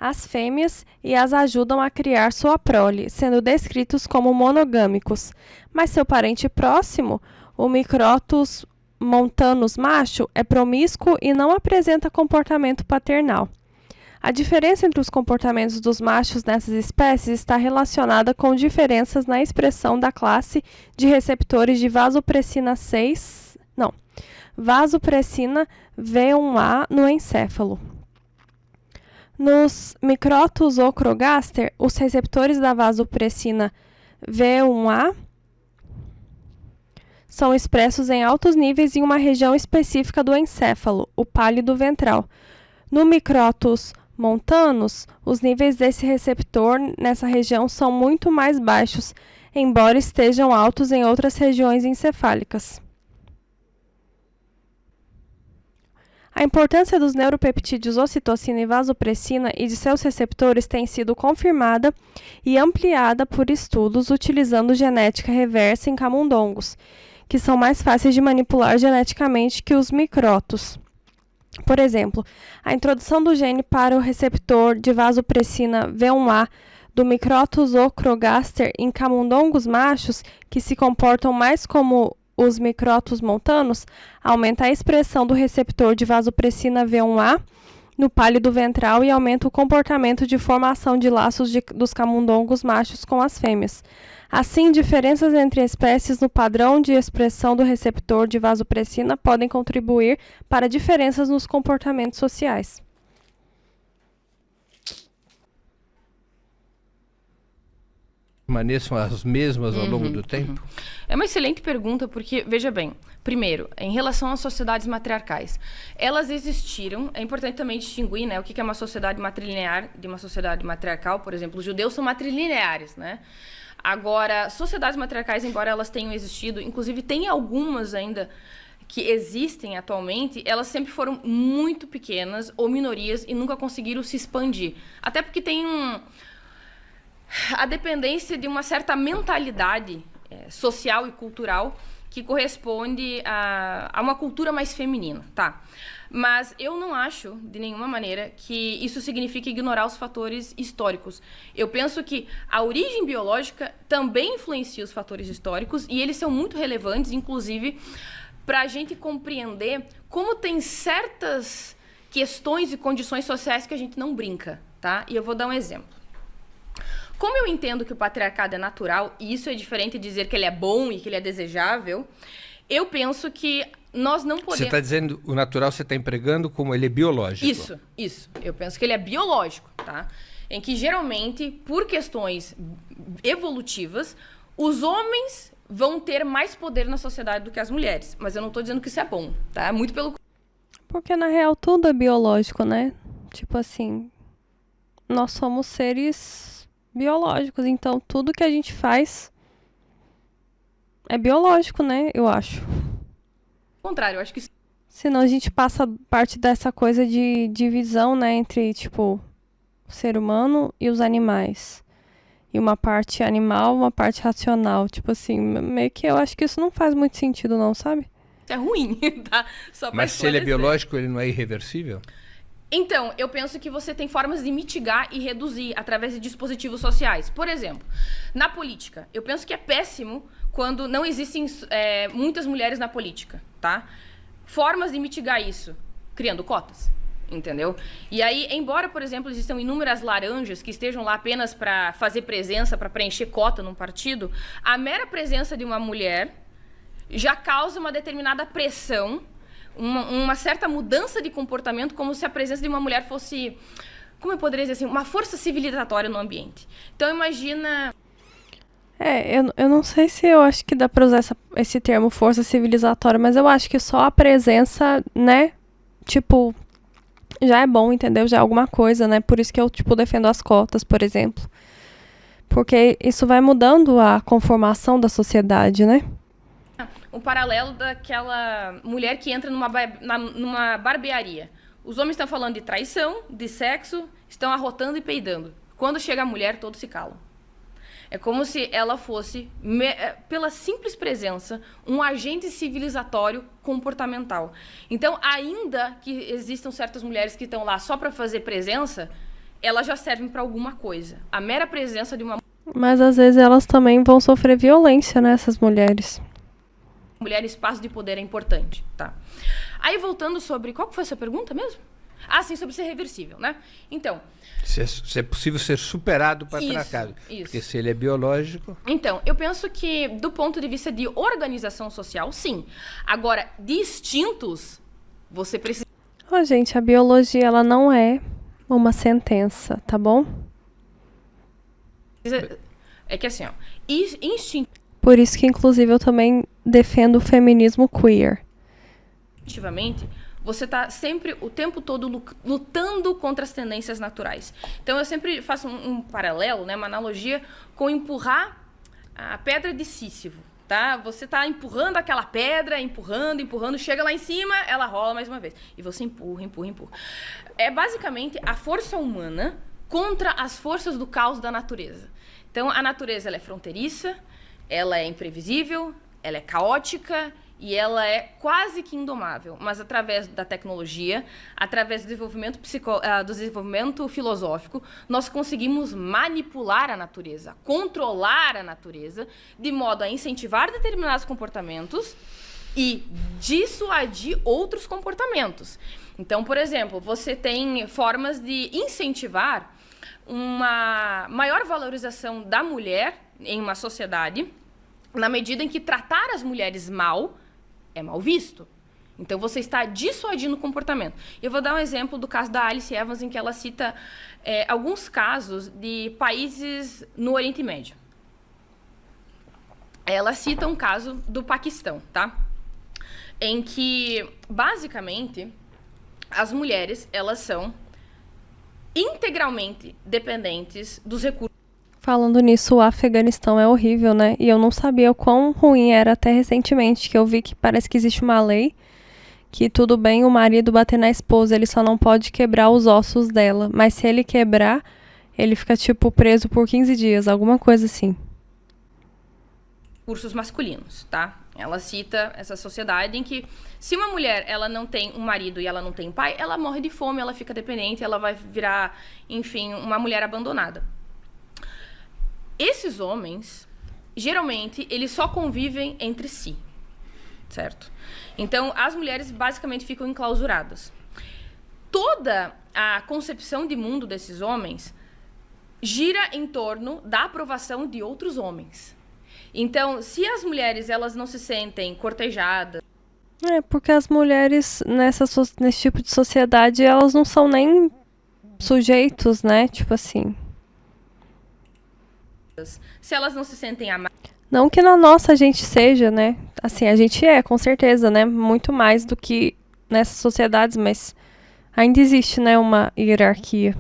as fêmeas e as ajudam a criar sua prole, sendo descritos como monogâmicos. Mas seu parente próximo, o Microtus montanus macho, é promíscuo e não apresenta comportamento paternal. A diferença entre os comportamentos dos machos nessas espécies está relacionada com diferenças na expressão da classe de receptores de vasopressina V1A no encéfalo. Nos Microtus ocrogaster, os receptores da vasopressina V1A são expressos em altos níveis em uma região específica do encéfalo, o pálido ventral. No Microtus montanus, os níveis desse receptor nessa região são muito mais baixos, embora estejam altos em outras regiões encefálicas. A importância dos neuropeptídeos ocitocina e vasopressina e de seus receptores tem sido confirmada e ampliada por estudos utilizando genética reversa em camundongos, que são mais fáceis de manipular geneticamente que os microtos. Por exemplo, a introdução do gene para o receptor de vasopressina V1A do Microtus ocrogaster em camundongos machos, que se comportam mais como os Microtus montanus, aumenta a expressão do receptor de vasopressina V1A no pálido ventral e aumenta o comportamento de formação de laços dos camundongos machos com as fêmeas. Assim, diferenças entre espécies no padrão de expressão do receptor de vasopressina podem contribuir para diferenças nos comportamentos sociais. Permaneçam as mesmas ao longo do tempo? É uma excelente pergunta, porque, veja bem, primeiro, em relação às sociedades matriarcais, elas existiram, é importante também distinguir, né, o que é uma sociedade matrilinear de uma sociedade matriarcal. Por exemplo, os judeus são matrilineares, né? Agora, sociedades matriarcais, embora elas tenham existido, inclusive tem algumas ainda que existem atualmente, elas sempre foram muito pequenas ou minorias e nunca conseguiram se expandir. Até porque tem a dependência de uma certa mentalidade social e cultural que corresponde a uma cultura mais feminina, tá? Mas eu não acho, de nenhuma maneira, que isso signifique ignorar os fatores históricos. Eu penso que a origem biológica também influencia os fatores históricos e eles são muito relevantes, inclusive, para a gente compreender como tem certas questões e condições sociais que a gente não brinca, tá? E eu vou dar um exemplo. Como eu entendo que o patriarcado é natural, e isso é diferente de dizer que ele é bom e que ele é desejável, eu penso que nós não Você podemos... está dizendo o natural, você está empregando como ele é biológico. Isso. Eu penso que ele é biológico, tá? Em que, geralmente, por questões evolutivas, os homens vão ter mais poder na sociedade do que as mulheres. Mas eu não tô dizendo que isso é bom, tá? Muito pelo... Porque, na real, tudo é biológico, né? Tipo assim, nós somos seres biológicos, então tudo que a gente faz é biológico, né? Eu acho. contrário, eu acho que... Senão a gente passa parte dessa coisa de divisão, né? Entre, tipo, o ser humano e os animais. E uma parte animal, uma parte racional. Tipo assim, meio que eu acho que isso não faz muito sentido não, sabe? é ruim, tá? Só pra Mas se ele é esclarecer. biológico, ele não é irreversível? Então, eu penso que você tem formas de mitigar e reduzir através de dispositivos sociais. Por exemplo, na política, eu penso que é péssimo quando não existem muitas mulheres na política, tá? Formas de mitigar isso, criando cotas, entendeu? E aí, embora, por exemplo, existam inúmeras laranjas que estejam lá apenas para fazer presença, para preencher cota num partido, a mera presença de uma mulher já causa uma determinada pressão, uma certa mudança de comportamento, como se a presença de uma mulher fosse, como eu poderia dizer assim, uma força civilizatória no ambiente. Então, imagina... Eu não sei se eu acho que dá pra usar esse termo força civilizatória, mas eu acho que só a presença, né, tipo, já é bom, entendeu? Já é alguma coisa, né? Por isso que eu, tipo, defendo as cotas, por exemplo. Porque isso vai mudando a conformação da sociedade, né? Um paralelo daquela mulher que entra numa barbearia. Os homens estão falando de traição, de sexo, estão arrotando e peidando. Quando chega a mulher, todos se calam. É como se ela fosse, pela simples presença, um agente civilizatório comportamental. Então, ainda que existam certas mulheres que estão lá só para fazer presença, elas já servem para alguma coisa. A mera presença de uma Mas às vezes elas também vão sofrer violência, né, essas mulheres. mulher em espaço de poder é importante, tá? Aí, voltando sobre... Qual que foi essa pergunta mesmo? Ah, sim, sobre ser reversível, né? Então... Se é possível ser superado para Isso, trás. isso. Porque se ele é biológico... Então, eu penso que, do ponto de vista de organização social, sim. Agora, de instintos, você precisa... Ó, gente, a biologia, ela não é uma sentença, tá bom? É que assim, ó... Instintivamente, Por isso que, inclusive, eu também defendo o feminismo queer. você está sempre, o tempo todo, lutando contra as tendências naturais. Então, eu sempre faço um paralelo, né, uma analogia com empurrar a pedra de Sísifo, tá? Você está empurrando aquela pedra, empurrando, chega lá em cima, ela rola mais uma vez. E você empurra. É basicamente a força humana contra as forças do caos da natureza. Então, a natureza ela é fronteiriça, ela é imprevisível, ela é caótica e ela é quase que indomável. Mas através da tecnologia, através do desenvolvimento filosófico, nós conseguimos manipular a natureza, controlar a natureza, de modo a incentivar determinados comportamentos e dissuadir outros comportamentos. Então, por exemplo, você tem formas de incentivar uma maior valorização da mulher em uma sociedade, na medida em que tratar as mulheres mal é mal visto. Então, você está dissuadindo o comportamento. Eu vou dar um exemplo do caso da Alice Evans, em que ela cita alguns casos de países no Oriente Médio. Ela cita um caso do Paquistão, tá? Em que, basicamente, as mulheres, elas são integralmente dependentes dos recursos. Falando nisso, o Afeganistão é horrível, né? E eu não sabia o quão ruim era até recentemente, que eu vi que parece que existe uma lei que tudo bem o marido bater na esposa, ele só não pode quebrar os ossos dela. Mas se ele quebrar, ele fica, tipo, preso por 15 dias, alguma coisa assim. Recursos masculinos, tá? Ela cita essa sociedade em que, se uma mulher ela não tem um marido e ela não tem pai, ela morre de fome, ela fica dependente, ela vai virar, enfim, uma mulher abandonada. Esses homens, geralmente, eles só convivem entre si, certo? Então, as mulheres basicamente ficam enclausuradas. Toda a concepção de mundo desses homens gira em torno da aprovação de outros homens. Então, se as mulheres elas não se sentem cortejadas... É, porque as mulheres nesse tipo de sociedade, elas não são nem sujeitos, né? Tipo assim. Se elas não se sentem amadas, Não que na nossa a gente seja, né? Assim, a gente é, com certeza, né? Muito mais do que nessas sociedades, mas ainda existe, né, uma hierarquia.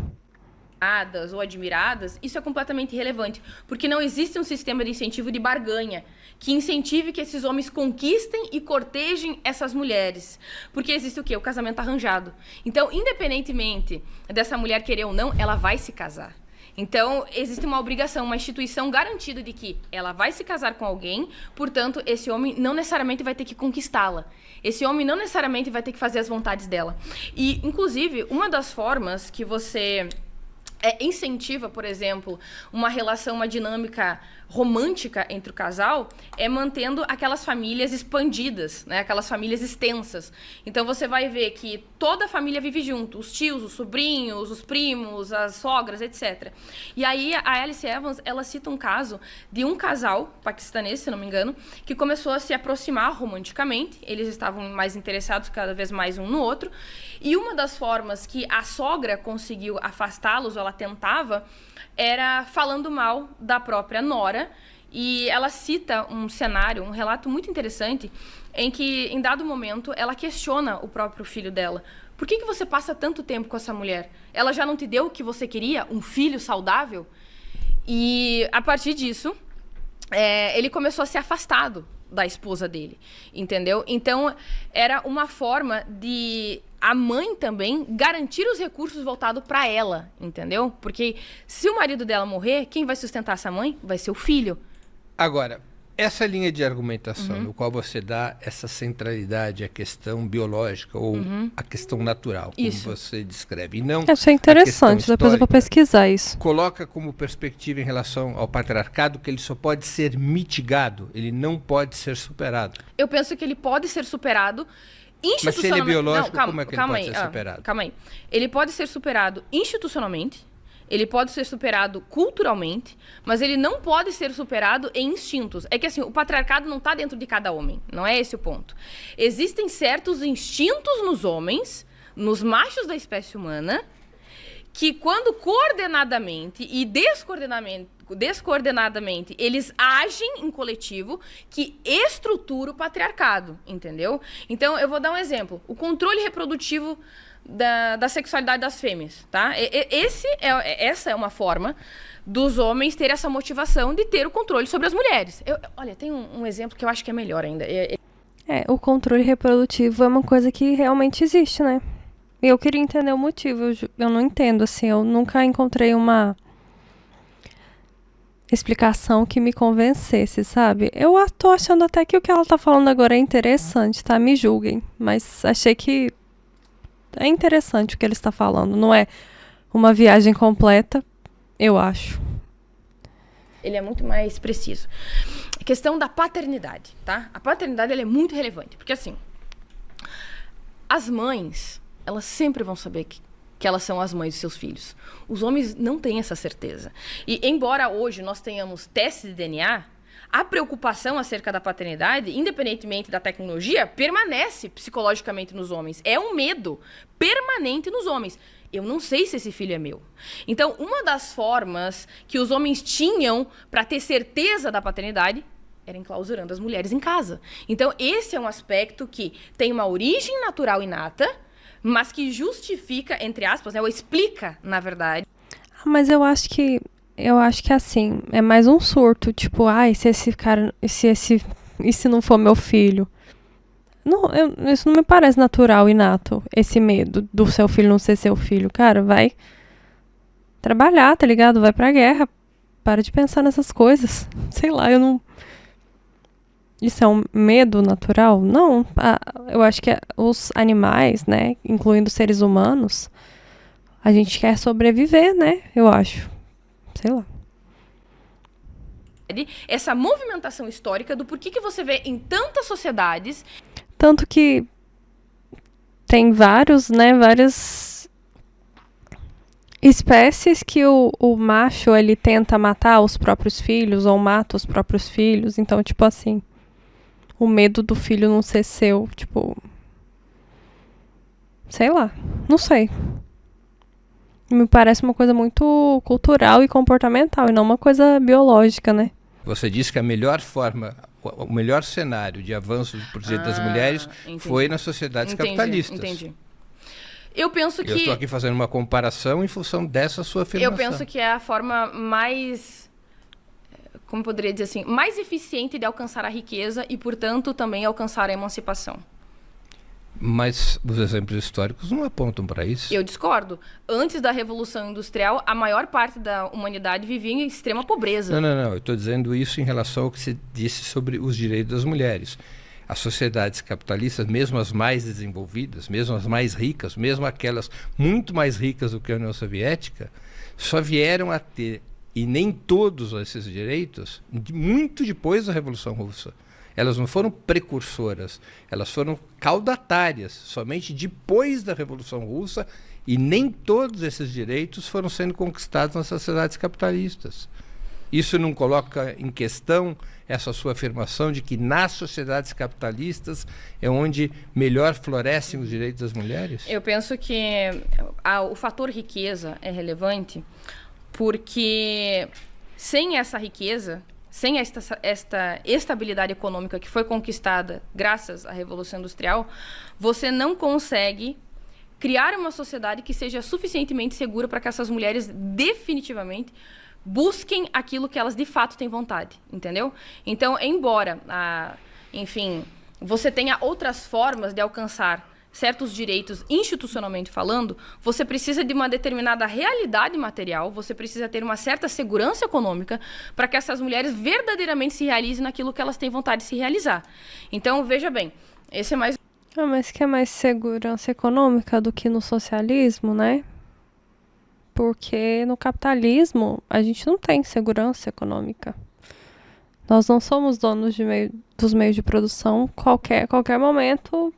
ou admiradas, isso é completamente irrelevante, porque não existe um sistema de incentivo de barganha que incentive que esses homens conquistem e cortejem essas mulheres. Porque existe o quê? O casamento arranjado. Então, independentemente dessa mulher querer ou não, ela vai se casar. Então, existe uma obrigação, uma instituição garantida de que ela vai se casar com alguém, portanto, esse homem não necessariamente vai ter que conquistá-la. Esse homem não necessariamente vai ter que fazer as vontades dela. E, inclusive, uma das formas que você incentiva, por exemplo, uma relação, uma dinâmica romântica entre o casal, é mantendo aquelas famílias expandidas, né? Aquelas famílias extensas. Então você vai ver que toda a família vive junto, os tios, os sobrinhos, os primos, as sogras, etc. E aí a Alice Evans, ela cita um caso de um casal paquistanês, se não me engano, que começou a se aproximar romanticamente, eles estavam mais interessados cada vez mais um no outro, e uma das formas que a sogra conseguiu afastá-los, ou ela tentava, era falando mal da própria nora, e ela cita um cenário, um relato muito interessante, em que, em dado momento, ela questiona o próprio filho dela. Por que você passa tanto tempo com essa mulher? Ela já não te deu o que você queria? Um filho saudável? E, a partir disso, ele começou a ser afastado da esposa dele, entendeu? Então, era uma forma de a mãe também garantir os recursos voltados para ela, entendeu? Porque se o marido dela morrer, quem vai sustentar essa mãe? Vai ser o filho. Agora, essa linha de argumentação no qual você dá essa centralidade à questão biológica ou à questão natural, como você descreve, e não Achei interessante, depois eu vou pesquisar isso. Coloca como perspectiva em relação ao patriarcado que ele só pode ser mitigado, ele não pode ser superado. Eu penso que ele pode ser superado institucionalmente. Mas se ele é biológico, como é que ele pode ser superado? Calma aí. Ele pode ser superado institucionalmente, ele pode ser superado culturalmente, mas ele não pode ser superado em instintos. É que assim, o patriarcado não está dentro de cada homem, não é esse o ponto. Existem certos instintos nos homens, nos machos da espécie humana, que quando coordenadamente e descoordenadamente eles agem em coletivo, que estrutura o patriarcado, entendeu? Então, eu vou dar um exemplo. O controle reprodutivo da sexualidade das fêmeas, tá? Essa é uma forma dos homens ter essa motivação de ter o controle sobre as mulheres. Olha, tem um exemplo que eu acho que é melhor ainda. O controle reprodutivo é uma coisa que realmente existe, né? E eu queria entender o motivo. Eu não entendo, assim. Eu nunca encontrei uma explicação que me convencesse, sabe? Eu tô achando até que o que ela tá falando agora é interessante, tá? Me julguem. Mas achei que é interessante o que ele está falando. Não é uma viagem completa, eu acho. Ele é muito mais preciso. A questão da paternidade, tá? A paternidade ela é muito relevante, porque assim, as mães, elas sempre vão saber que elas são as mães de seus filhos. Os homens não têm essa certeza. E embora hoje nós tenhamos testes de DNA, a preocupação acerca da paternidade, independentemente da tecnologia, permanece psicologicamente nos homens. É um medo permanente nos homens. Eu não sei se esse filho é meu. Então, uma das formas que os homens tinham para ter certeza da paternidade era enclausurando as mulheres em casa. Então, esse é um aspecto que tem uma origem natural inata, mas que justifica, entre aspas, né, ou explica, na verdade. Mas eu acho que assim, é mais um surto, tipo, se esse cara, e se não for meu filho? Não, isso não me parece natural, inato, esse medo do seu filho não ser seu filho. Cara, vai trabalhar, tá ligado? Vai pra guerra. Para de pensar nessas coisas. Sei lá, eu não... Isso é um medo natural? Não. Eu acho que os animais, né, incluindo os seres humanos, a gente quer sobreviver, né? Eu acho. Sei lá. Essa movimentação histórica do porquê que você vê em tantas sociedades. Tanto que tem várias espécies que o macho, ele tenta matar os próprios filhos ou mata os próprios filhos. Então, tipo assim, o medo do filho não ser seu, tipo, sei lá, não sei. Me parece uma coisa muito cultural e comportamental, e não uma coisa biológica, né? Você disse que a melhor forma, o melhor cenário de avanço por direito das mulheres foi nas sociedades capitalistas. Entendi. Eu penso que... Eu estou aqui fazendo uma comparação em função dessa sua afirmação. Eu penso que é a forma mais... Como poderia dizer assim? Mais eficiente de alcançar a riqueza e, portanto, também alcançar a emancipação. Mas os exemplos históricos não apontam para isso. Eu discordo. Antes da Revolução Industrial, a maior parte da humanidade vivia em extrema pobreza. Não. Eu estou dizendo isso em relação ao que se disse sobre os direitos das mulheres. As sociedades capitalistas, mesmo as mais desenvolvidas, mesmo as mais ricas, mesmo aquelas muito mais ricas do que a União Soviética, só vieram a ter, e nem todos esses direitos, muito depois da Revolução Russa. Elas não foram precursoras, elas foram caudatárias, somente depois da Revolução Russa, e nem todos esses direitos foram sendo conquistados nas sociedades capitalistas. Isso não coloca em questão essa sua afirmação de que nas sociedades capitalistas é onde melhor florescem os direitos das mulheres? Eu penso que o fator riqueza é relevante porque sem essa riqueza, sem esta estabilidade econômica que foi conquistada graças à Revolução Industrial, você não consegue criar uma sociedade que seja suficientemente segura para que essas mulheres definitivamente busquem aquilo que elas de fato têm vontade, entendeu? Então, embora, enfim, você tenha outras formas de alcançar certos direitos institucionalmente falando, você precisa de uma determinada realidade material, você precisa ter uma certa segurança econômica para que essas mulheres verdadeiramente se realizem naquilo que elas têm vontade de se realizar. Então, veja bem, esse é mais... Mas que é mais segurança econômica do que no socialismo, né? Porque no capitalismo a gente não tem segurança econômica. Nós não somos donos dos meios de produção. Qualquer momento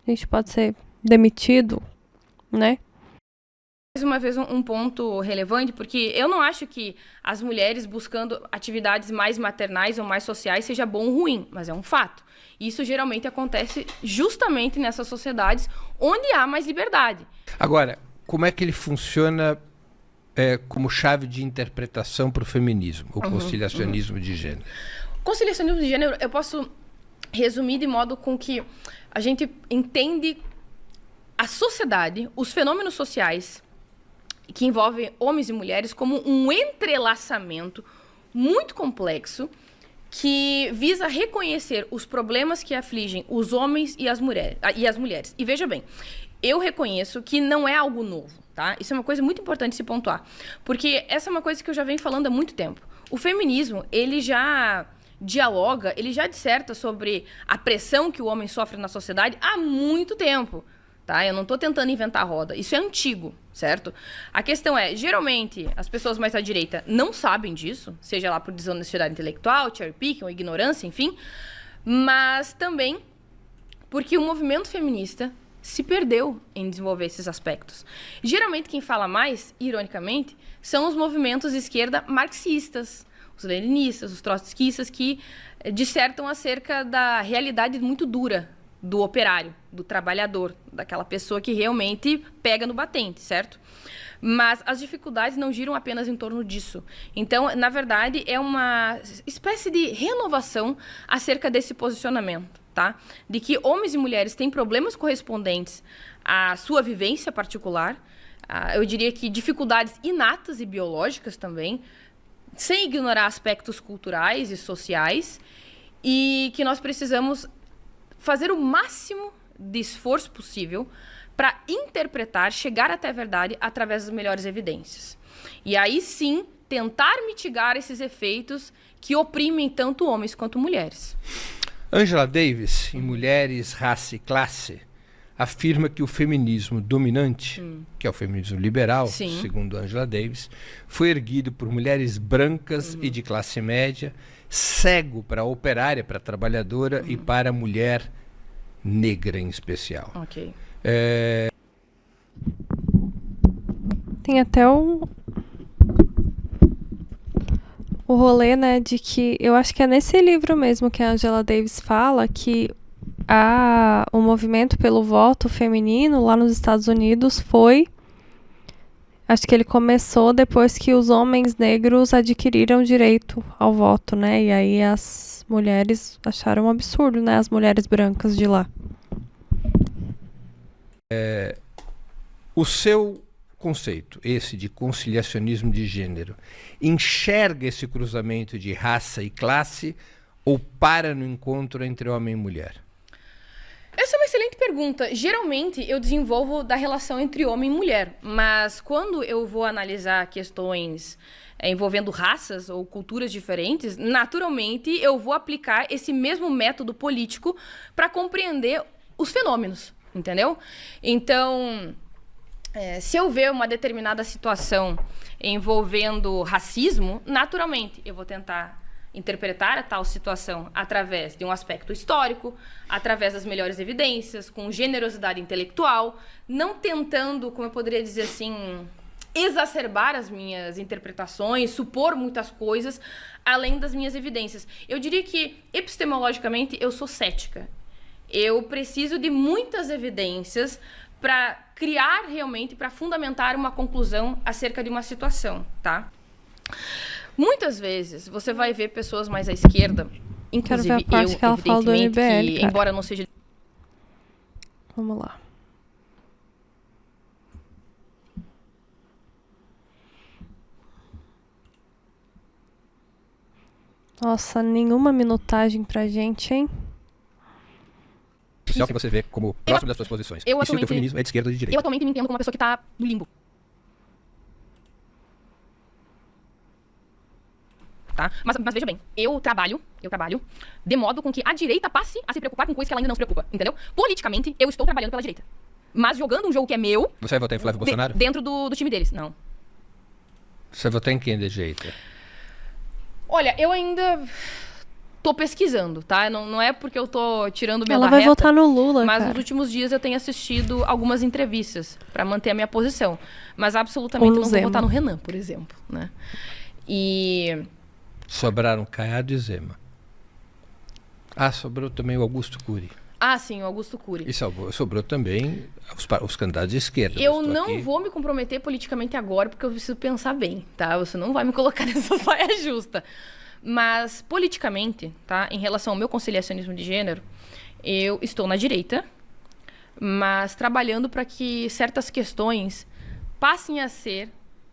a gente pode ser demitido, né? Mais uma vez um ponto relevante, porque eu não acho que as mulheres buscando atividades mais maternais ou mais sociais seja bom ou ruim, mas é um fato. Isso geralmente acontece justamente nessas sociedades onde há mais liberdade. Agora, como é que ele funciona como chave de interpretação para o feminismo, o conciliacionismo de gênero? Conciliacionismo de gênero, eu posso resumir de modo com que a gente entende a sociedade, os fenômenos sociais que envolvem homens e mulheres como um entrelaçamento muito complexo que visa reconhecer os problemas que afligem os homens e as mulheres. E veja bem, eu reconheço que não é algo novo, tá? Isso é uma coisa muito importante de se pontuar, porque essa é uma coisa que eu já venho falando há muito tempo. O feminismo, ele já dialoga, ele já disserta sobre a pressão que o homem sofre na sociedade há muito tempo, tá? Eu não estou tentando inventar a roda, isso é antigo, certo? A questão é, geralmente, as pessoas mais à direita não sabem disso, seja lá por desonestidade intelectual, cherry picking ou ignorância, enfim, mas também porque o movimento feminista se perdeu em desenvolver esses aspectos. Geralmente quem fala mais, ironicamente, são os movimentos de esquerda marxistas, os leninistas, os trotskistas, que dissertam acerca da realidade muito dura do operário, do trabalhador, daquela pessoa que realmente pega no batente, certo? Mas as dificuldades não giram apenas em torno disso. Então, na verdade, é uma espécie de renovação acerca desse posicionamento, tá? De que homens e mulheres têm problemas correspondentes à sua vivência particular, eu diria que dificuldades inatas e biológicas também, sem ignorar aspectos culturais e sociais, e que nós precisamos fazer o máximo de esforço possível para interpretar, chegar até a verdade através das melhores evidências. E aí sim, tentar mitigar esses efeitos que oprimem tanto homens quanto mulheres. Angela Davis, em Mulheres, Raça e Classe, afirma que o feminismo dominante, que é o feminismo liberal, Sim. segundo Angela Davis, foi erguido por mulheres brancas e de classe média, cego para a operária, para a trabalhadora e para a mulher negra em especial. Ok. Tem até o rolê, né, de que eu acho que é nesse livro mesmo que a Angela Davis fala que o movimento pelo voto feminino lá nos Estados Unidos foi, acho que ele começou depois que os homens negros adquiriram direito ao voto, né, e aí as mulheres acharam um absurdo, né, as mulheres brancas de lá. O seu conceito, esse de conciliacionismo de gênero, enxerga esse cruzamento de raça e classe ou para no encontro entre homem e mulher? Essa é uma excelente pergunta. Geralmente eu desenvolvo da relação entre homem e mulher, mas quando eu vou analisar questões envolvendo raças ou culturas diferentes, naturalmente eu vou aplicar esse mesmo método político para compreender os fenômenos, entendeu? Então, se eu ver uma determinada situação envolvendo racismo, naturalmente eu vou tentar interpretar a tal situação através de um aspecto histórico, através das melhores evidências, com generosidade intelectual, não tentando, como eu poderia dizer assim, exacerbar as minhas interpretações, supor muitas coisas além das minhas evidências. Eu diria que, epistemologicamente, eu sou cética. Eu preciso de muitas evidências para criar realmente, para fundamentar uma conclusão acerca de uma situação, tá? Muitas vezes você vai ver pessoas mais à esquerda, inclusive a parte eu, que ela fala do evidentemente, MBL, que, cara. embora não seja... Vamos lá. Nossa, nenhuma minutagem pra gente, hein? Social que você vê como próximo das suas posições. E se o teu feminismo é de esquerda ou de direita? Eu atualmente me entendo como uma pessoa que está no limbo. Tá? Mas veja bem, eu trabalho de modo com que a direita passe a se preocupar com coisas que ela ainda não se preocupa, entendeu? Politicamente, eu estou trabalhando pela direita. Mas jogando um jogo que é meu... Você vai votar em Flávio Bolsonaro? Dentro do time deles, não. Você vai votar em quem de direita? Olha, eu ainda tô pesquisando, tá? Não é porque eu tô tirando minha Ela da vai reta, votar no Lula, mas cara. nos últimos dias eu tenho assistido algumas entrevistas pra manter a minha posição. Mas absolutamente não vou Zema. votar no Renan, por exemplo, né? E... Sobraram Caiado e Zema. Ah, sobrou também o Augusto Cury. Ah, sim, o Augusto Cury. E sobrou também os candidatos de esquerda. Eu não vou me comprometer politicamente agora, porque eu preciso pensar bem, tá? Você não vai me colocar nessa saia justa. Mas, politicamente, tá? Em relação ao meu conciliacionismo de gênero, eu estou na direita, mas trabalhando para que certas questões passem a ser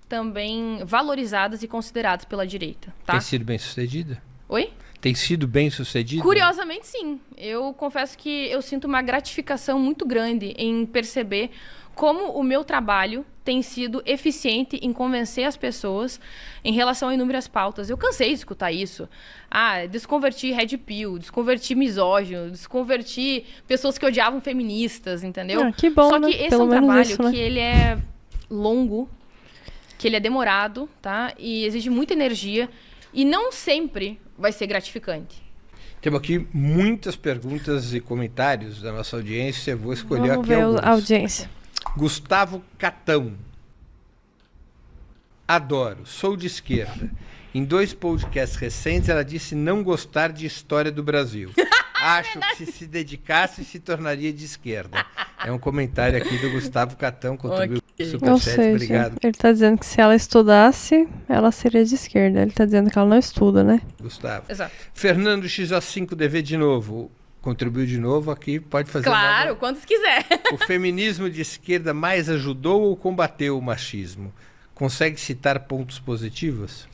também valorizadas e consideradas pela direita, tá? Tem sido bem sucedida? Oi? Tem sido bem sucedida? Curiosamente, sim. Eu confesso que eu sinto uma gratificação muito grande em perceber como o meu trabalho tem sido eficiente em convencer as pessoas em relação a inúmeras pautas. Eu cansei de escutar isso. Ah, desconverti Red Pill, desconverti misógino, desconverti pessoas que odiavam feministas, entendeu? Ah, que bom, Só né? que esse Pelo é um menos trabalho isso, né? que ele é longo, que ele é demorado, tá? E exige muita energia e não sempre vai ser gratificante. Temos aqui muitas perguntas e comentários da nossa audiência. Vou escolher Vamos aqui ver alguns. a audiência. Gustavo Catão. Adoro, sou de esquerda. Em 2 podcasts recentes, ela disse não gostar de história do Brasil. Acho que se dedicasse, se tornaria de esquerda. É um comentário aqui do Gustavo Catão, contribuiu com o Ou Superchat. seja, Obrigado, ele tá dizendo que se ela estudasse, ela seria de esquerda. Ele tá dizendo que ela não estuda, né? Gustavo. Exato. Fernando XO5DV de novo. Contribuiu de novo aqui, pode fazer. Claro, nova. quantos quiser. O feminismo de esquerda mais ajudou ou combateu o machismo? Consegue citar pontos positivos?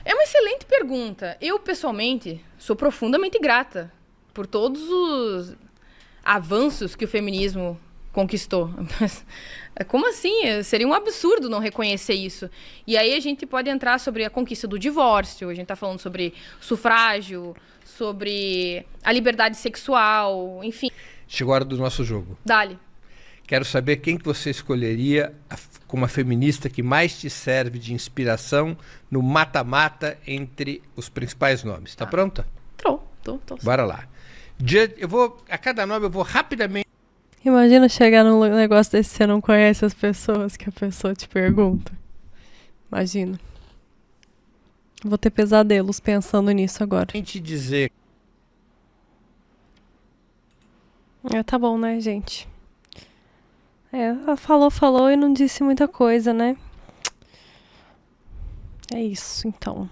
É uma excelente pergunta. Eu, pessoalmente, sou profundamente grata por todos os avanços que o feminismo conquistou. Mas, como assim? Seria um absurdo não reconhecer isso. E aí a gente pode entrar sobre a conquista do divórcio, a gente está falando sobre sufrágio, sobre a liberdade sexual, enfim. Chegou a hora do nosso jogo. Dale. Quero saber quem que você escolheria como a feminista que mais te serve de inspiração no mata-mata entre os principais nomes. Tá pronta? Tô. Bora lá. A cada nome eu vou rapidamente... Imagina chegar num negócio desse e você não conhece as pessoas que a pessoa te pergunta. Imagina. Vou ter pesadelos pensando nisso agora. Te dizer. Tá bom, né, gente? Ela falou e não disse muita coisa, né? É isso, então.